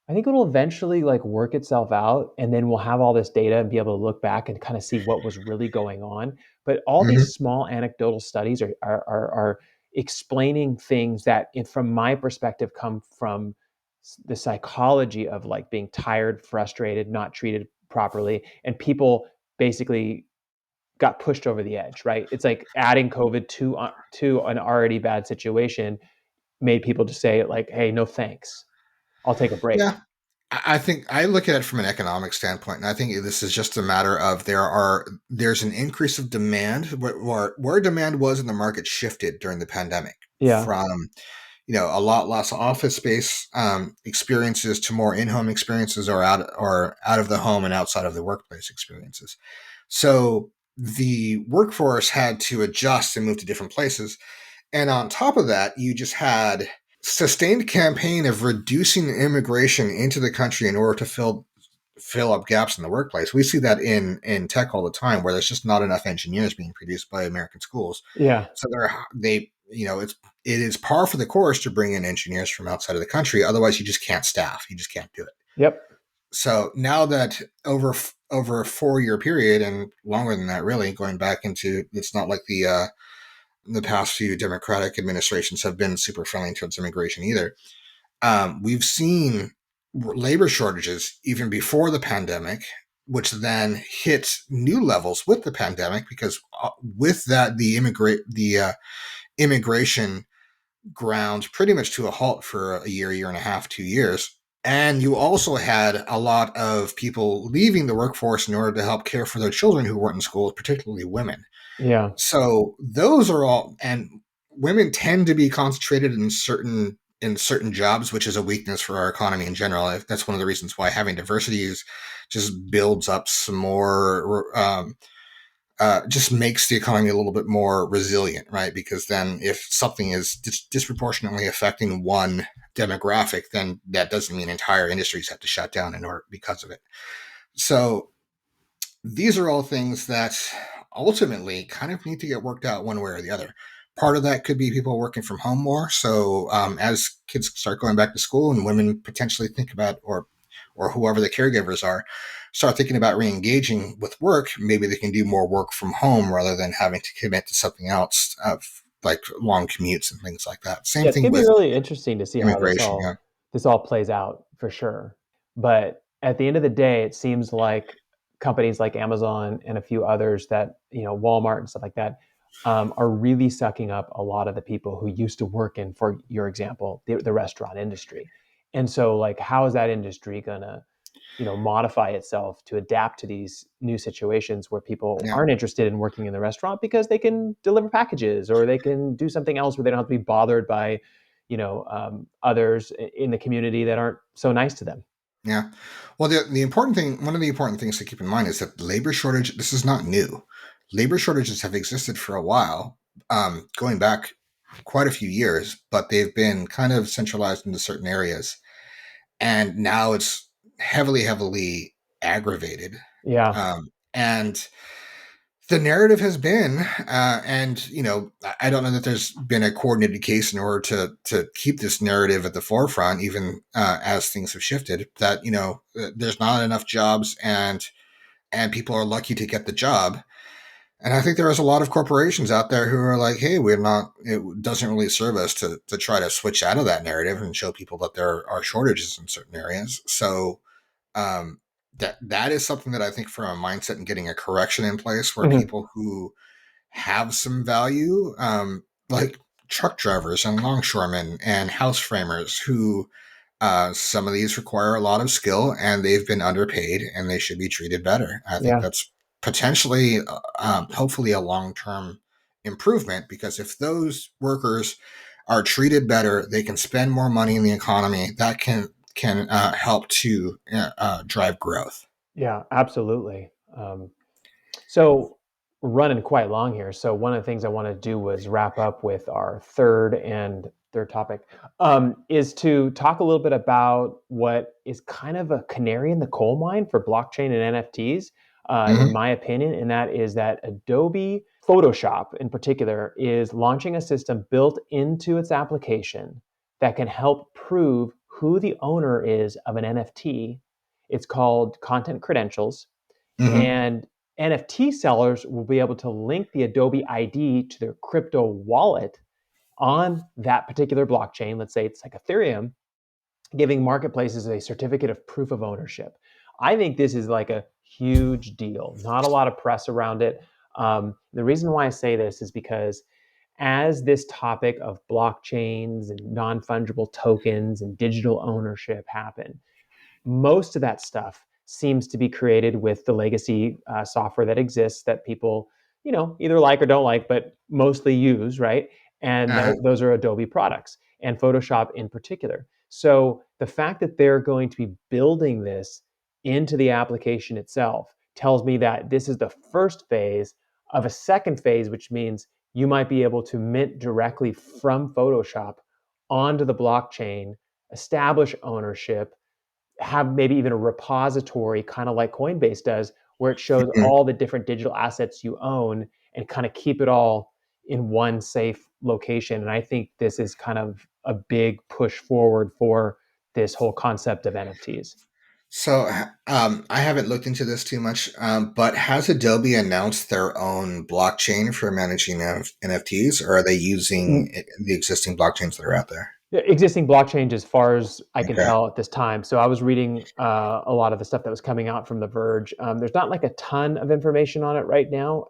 it'll eventually like work itself out, and then we'll have all this data and be able to look back and kind of see what was really going on. But all these Hmm. small anecdotal studies are explaining things that, from my perspective, come from the psychology of like being tired, frustrated, not treated properly, and people basically got pushed over the edge. Right? It's like adding COVID to an already bad situation made people just say like, "Hey, no thanks. I'll take a break." Yeah, I think I look at it from an economic standpoint, and I think this is just a matter of there's an increase of demand where demand was in the market shifted during the pandemic Yeah. from a lot less office space experiences to more in-home experiences or out of the home and outside of the workplace experiences. So the workforce had to adjust and move to different places. And on top of that, you just had sustained campaign of reducing immigration into the country in order to fill up gaps in the workplace. We see that in tech all the time, where there's just not enough engineers being produced by American schools. Yeah. So it is par for the course to bring in engineers from outside of the country. Otherwise, you just can't staff. You just can't do it. Yep. So now that over a 4 year period and longer than that, really going back into, it's not like the past few Democratic administrations have been super friendly towards immigration either. We've seen labor shortages even before the pandemic, which then hit new levels with the pandemic because with that the immigration ground pretty much to a halt for a year and a half, 2 years. And you also had a lot of people leaving the workforce in order to help care for their children who weren't in school, particularly women. Yeah. So those are all, and women tend to be concentrated in certain jobs, which is a weakness for our economy in general. That's one of the reasons why having diversity just builds up some more, just makes the economy a little bit more resilient, right? Because then if something is disproportionately affecting one demographic, then that doesn't mean entire industries have to shut down in order because of it. So these are all things that ultimately kind of need to get worked out one way or the other. Part of that could be people working from home more. So as kids start going back to school and women potentially think about, or whoever the caregivers are, start thinking about re-engaging with work, maybe they can do more work from home rather than having to commit to something else, like long commutes and things like that. Yeah, Same it's thing gonna be with really interesting to see how immigration. Yeah, this all plays out for sure. But at the end of the day, it seems like companies like Amazon and a few others that, Walmart and stuff like that, are really sucking up a lot of the people who used to work in, for your example, the restaurant industry. And so, like, how is that industry gonna, modify itself to adapt to these new situations where people yeah, aren't interested in working in the restaurant because they can deliver packages or they can do something else where they don't have to be bothered by, others in the community that aren't so nice to them. yeah. Well, the important thing, one of the important things to keep in mind is that labor shortage. This is not new. Labor shortages have existed for a while, going back quite a few years, but they've been kind of centralized into certain areas, and now it's heavily aggravated. Yeah. And the narrative has been, and I don't know that there's been a coordinated case in order to keep this narrative at the forefront, even as things have shifted. That there's not enough jobs, and people are lucky to get the job. And I think there is a lot of corporations out there who are like, hey, we're not. It doesn't really serve us to try to switch out of that narrative and show people that there are shortages in certain areas. So um, that is something that I think from a mindset and getting a correction in place where Mhm. people who have some value, like truck drivers and longshoremen and house framers who Some of these require a lot of skill, and they've been underpaid, and they should be treated better. I think Yeah. that's potentially, hopefully, a long term improvement, because if those workers are treated better, they can spend more money in the economy. That can help to drive growth. Yeah, absolutely. So running quite long here. So one of the things I want to do was wrap up with our third topic, is to talk a little bit about what is kind of a canary in the coal mine for blockchain and NFTs, in Hmm. my opinion, and that is that Adobe Photoshop, in particular, is launching a system built into its application that can help prove who the owner is of an NFT. It's called Content Credentials, Hmm. and NFT sellers will be able to link the Adobe ID to their crypto wallet on that particular blockchain. Let's say it's like Ethereum, giving marketplaces a certificate of proof of ownership. I think this is like a huge deal. Not a lot of press around it. The reason why I say this is because as this topic of blockchains and non fungible tokens and digital ownership happen, most of that stuff seems to be created with the legacy software that exists that people, either like or don't like, but mostly use, right? And Uh, those are Adobe products and Photoshop in particular. So the fact that they're going to be building this into the application itself tells me that this is the first phase of a second phase, which means you might be able to mint directly from Photoshop onto the blockchain, establish ownership, have maybe even a repository, kind of like Coinbase does, where it shows all the different digital assets you own and kind of keep it all in one safe location. And I think this is kind of a big push forward for this whole concept of NFTs. so I haven't looked into this too much, but has Adobe announced their own blockchain for managing NFTs, or are they using the existing blockchains that are out there? Yeah, existing blockchain, as far as I can Okay. tell at this time. So I was reading a lot of the stuff that was coming out from The Verge. There's not like a ton of information on it right now,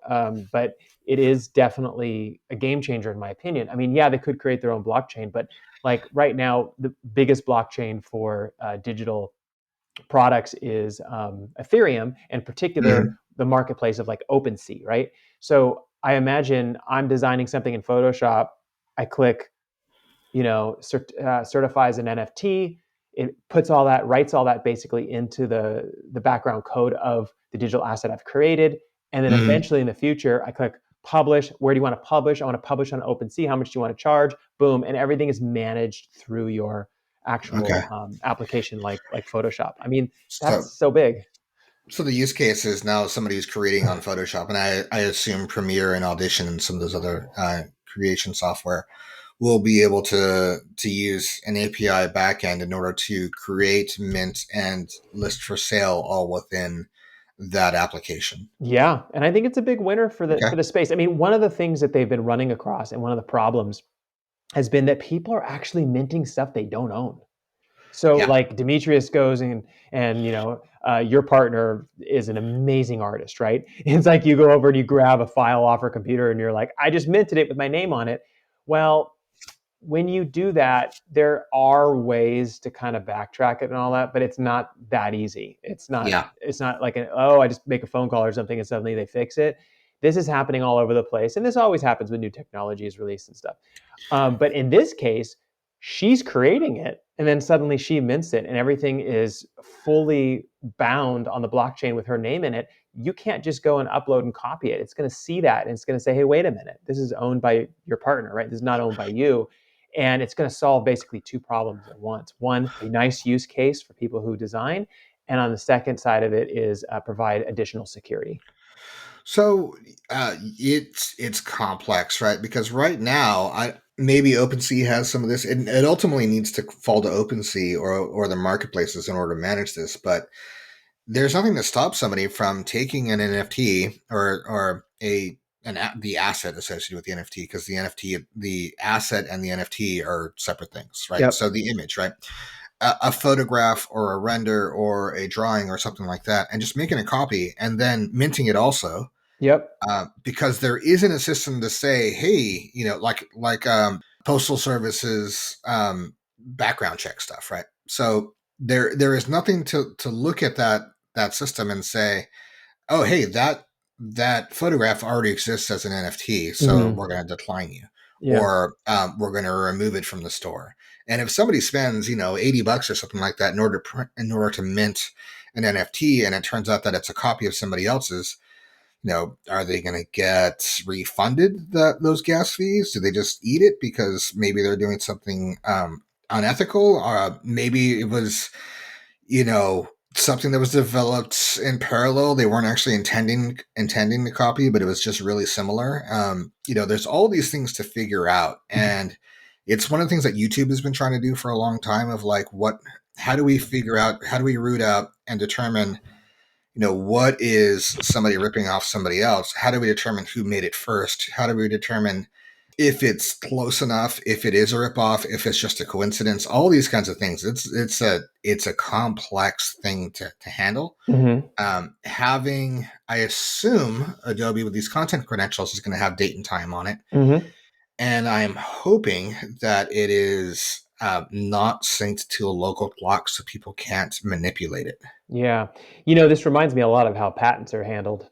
but it is definitely a game changer in my opinion. I mean, yeah, they could create their own blockchain, but like right now, the biggest blockchain for digital products is Ethereum, in particular Hmm. the marketplace of like OpenSea, right? So I imagine I'm designing something in Photoshop. I click, certifies an NFT. It puts all that, writes all that basically into the background code of the digital asset I've created, and then Hmm. eventually in the future, I click publish. Where do you want to publish? I want to publish on OpenSea. How much do you want to charge? Boom, and everything is managed through your Okay. actual application, like Photoshop. I mean, that's So so big. So the use case is now somebody who's creating on Photoshop, and I assume Premiere and Audition and some of those other creation software will be able to use an API backend in order to create, mint, and list for sale all within that application. Yeah, and I think it's a big winner for the Okay. for the space. I mean, one of the things that they've been running across, and one of the problems has been that people are actually minting stuff they don't own. So Yeah. like Demetrius goes and your partner is an amazing artist, right? It's like you go over and you grab a file off her computer and you're like, I just minted it with my name on it. Well, when you do that, there are ways to kind of backtrack it and all that, but it's not that easy. Yeah. It's not like oh, I just make a phone call or something and suddenly they fix it. This is happening all over the place, and this always happens when new technology is released and stuff. But in this case, she's creating it, and then suddenly she mints it, and everything is fully bound on the blockchain with her name in it. You can't just go and upload and copy it. It's going to see that, and it's going to say, "Hey, wait a minute. This is owned by your partner, right? This is not owned by you." And it's going to solve basically two problems at once. One, a nice use case for people who design, and on the second side of it is provide additional security. So it's complex, right? Because right now, I maybe OpenSea has some of this. It ultimately needs to fall to OpenSea or the marketplaces in order to manage this, but there's nothing to stop somebody from taking an NFT or the asset associated with the NFT, because the asset and the NFT are separate things, right? Yep. So the image, right? A photograph or a render or a drawing or something like that, and just making a copy and then minting it also, Yep. because there isn't a system to say, hey, like postal services background check stuff, right? So there is nothing to look at that system and say, oh, hey, that photograph already exists as an NFT, so Hmm. we're going to decline you, Yeah. or we're going to remove it from the store. And if somebody spends, $80 or something like that in order to mint an NFT, and it turns out that it's a copy of somebody else's, are they going to get refunded those gas fees? Do they just eat it because maybe they're doing something unethical? Maybe it was, something that was developed in parallel. They weren't actually intending to copy, but it was just really similar. There's all these things to figure out, and it's one of the things that YouTube has been trying to do for a long time. Of like, how do we figure out? How do we root out and determine? What is somebody ripping off somebody else? How do we determine who made it first? How do we determine if it's close enough, if it is a ripoff, if it's just a coincidence? All these kinds of things. It's a complex thing to handle. Hmm. Having, I assume, Adobe with these content credentials is going to have date and time on it, Hmm. and I am hoping that it is not synced to a local clock so people can't manipulate it. Yeah. This reminds me a lot of how patents are handled,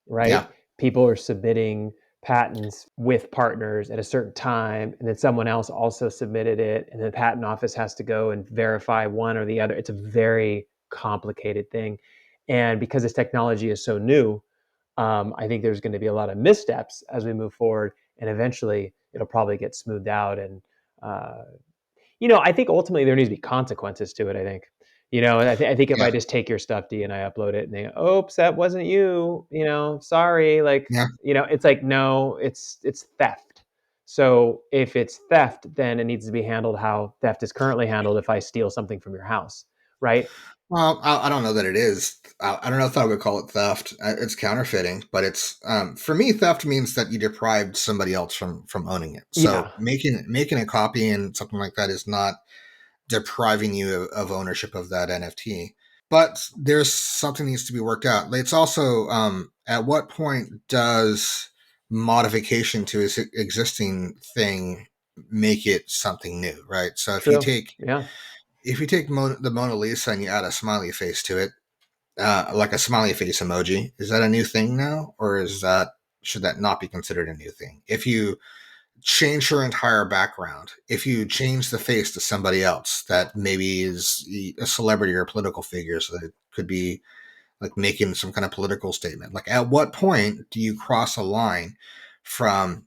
right? Yeah. People are submitting patents with partners at a certain time, and then someone else also submitted it, and the patent office has to go and verify one or the other. It's a very complicated thing. And because this technology is so new, I think there's going to be a lot of missteps as we move forward, and eventually it'll probably get smoothed out. And uh, I think ultimately there needs to be consequences to it. I think, I think if Yeah. I just take your stuff, D, and I upload it, and they, oops, that wasn't you, sorry, like, Yeah. it's like, no, it's theft. So if it's theft, then it needs to be handled how theft is currently handled if I steal something from your house, right? Well, I don't know that it is. I don't know if I would call it theft. It's counterfeiting, but it's for me, theft means that you deprived somebody else from owning it. Yeah, So making a copy and something like that is not depriving you of ownership of that NFT. But there's something needs to be worked out. It's also at what point does modification to its existing thing make it something new, right? So true. Yeah. if you take the Mona Lisa and you add a smiley face to it, like a smiley face emoji, is that a new thing now, or should that not be considered a new thing? If you change her entire background, if you change the face to somebody else that maybe is a celebrity or a political figure, so that it could be like making some kind of political statement, like at what point do you cross a line from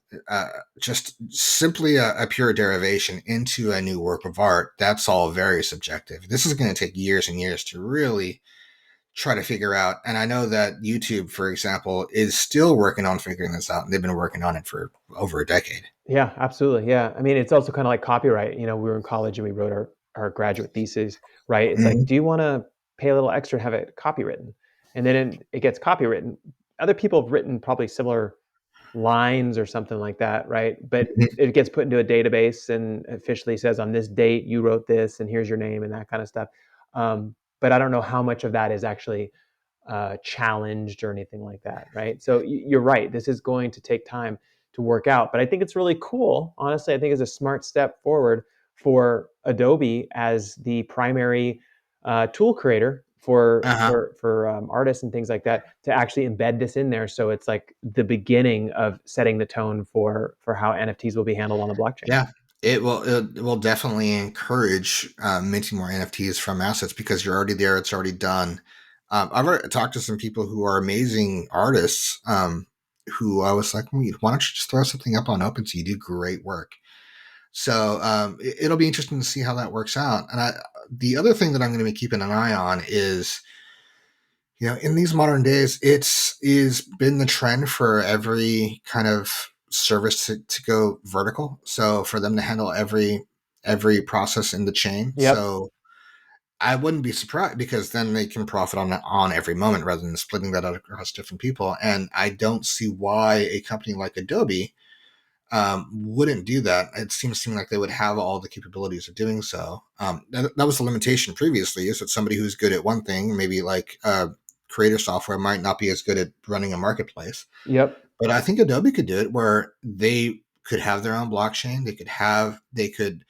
just simply a pure derivation into a new work of art? That's all very subjective. This is going to take years and years to really try to figure out. And I know that YouTube, for example, is still working on figuring this out. And they've been working on it for over a decade. Yeah, absolutely. Yeah. I mean, it's also kind of like copyright. We were in college and we wrote our graduate thesis, right? It's like, Mm-hmm. do you want to pay a little extra and have it copywritten? And then it gets copywritten. Other people have written probably similar lines or something like that, right? But it gets put into a database and officially says on this date you wrote this and here's your name and that kind of stuff. But I don't know how much of that is actually challenged or anything like that, right? So you're right. This is going to take time to work out, but I think it's really cool. Honestly, I think it's a smart step forward for Adobe as the primary tool creator for Uh-huh. artists and things like that to actually embed this in there. So it's like the beginning of setting the tone for how NFTs will be handled on the blockchain. Yeah. It will definitely encourage minting more NFTs from assets because you're already there. It's already done. I've already talked to some people who are amazing artists who I was like, why don't you just throw something up on OpenSea? You do great work. So it'll be interesting to see how that works out. And the other thing that I'm going to be keeping an eye on is, in these modern days, it's is been the trend for every kind of service to go vertical. So for them to handle every process in the chain. Yep. So I wouldn't be surprised because then they can profit on every moment rather than splitting that out across different people. And I don't see why a company like Adobe wouldn't do that. It seems to me like they would have all the capabilities of doing so. That was the limitation previously, is that somebody who's good at one thing, maybe like creator software, might not be as good at running a marketplace. Yep. But I think Adobe could do it where they could have their own blockchain. They could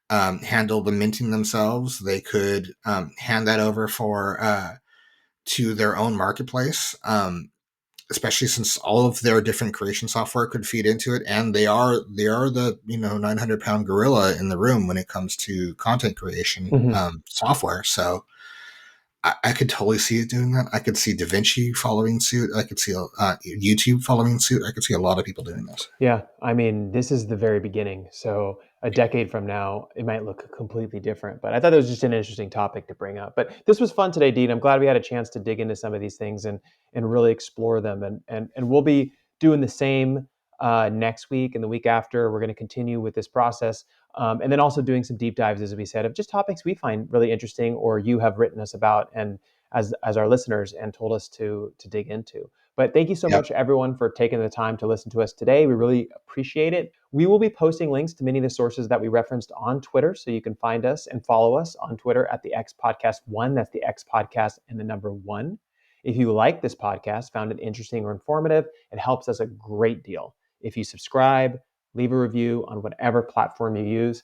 handle the minting themselves. They could hand that over for to their own marketplace, especially since all of their different creation software could feed into it, and they are the 900-pound gorilla in the room when it comes to content creation Mhm. software. So I could totally see it doing that. I could see DaVinci following suit. I could see YouTube following suit. I could see a lot of people doing this. Yeah, I mean, this is the very beginning. So a decade from now, it might look completely different. But I thought it was just an interesting topic to bring up. But this was fun today, Dean. I'm glad we had a chance to dig into some of these things and really explore them. And we'll be doing the same next week and the week after. We're going to continue with this process, and then also doing some deep dives, as we said, of just topics we find really interesting or you have written us about and as our listeners and told us to dig into. But thank you so Yep. much, everyone, for taking the time to listen to us today. We really appreciate it. We will be posting links to many of the sources that we referenced on Twitter, so you can find us and follow us on Twitter at the X Podcast One. That's the X Podcast and the number one. If you like this podcast, found it interesting or informative, it helps us a great deal. If you subscribe, leave a review on whatever platform you use.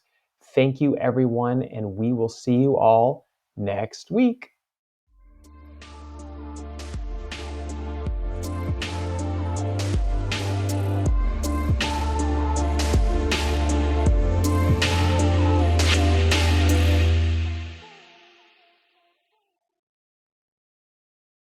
Thank you, everyone, and we will see you all next week.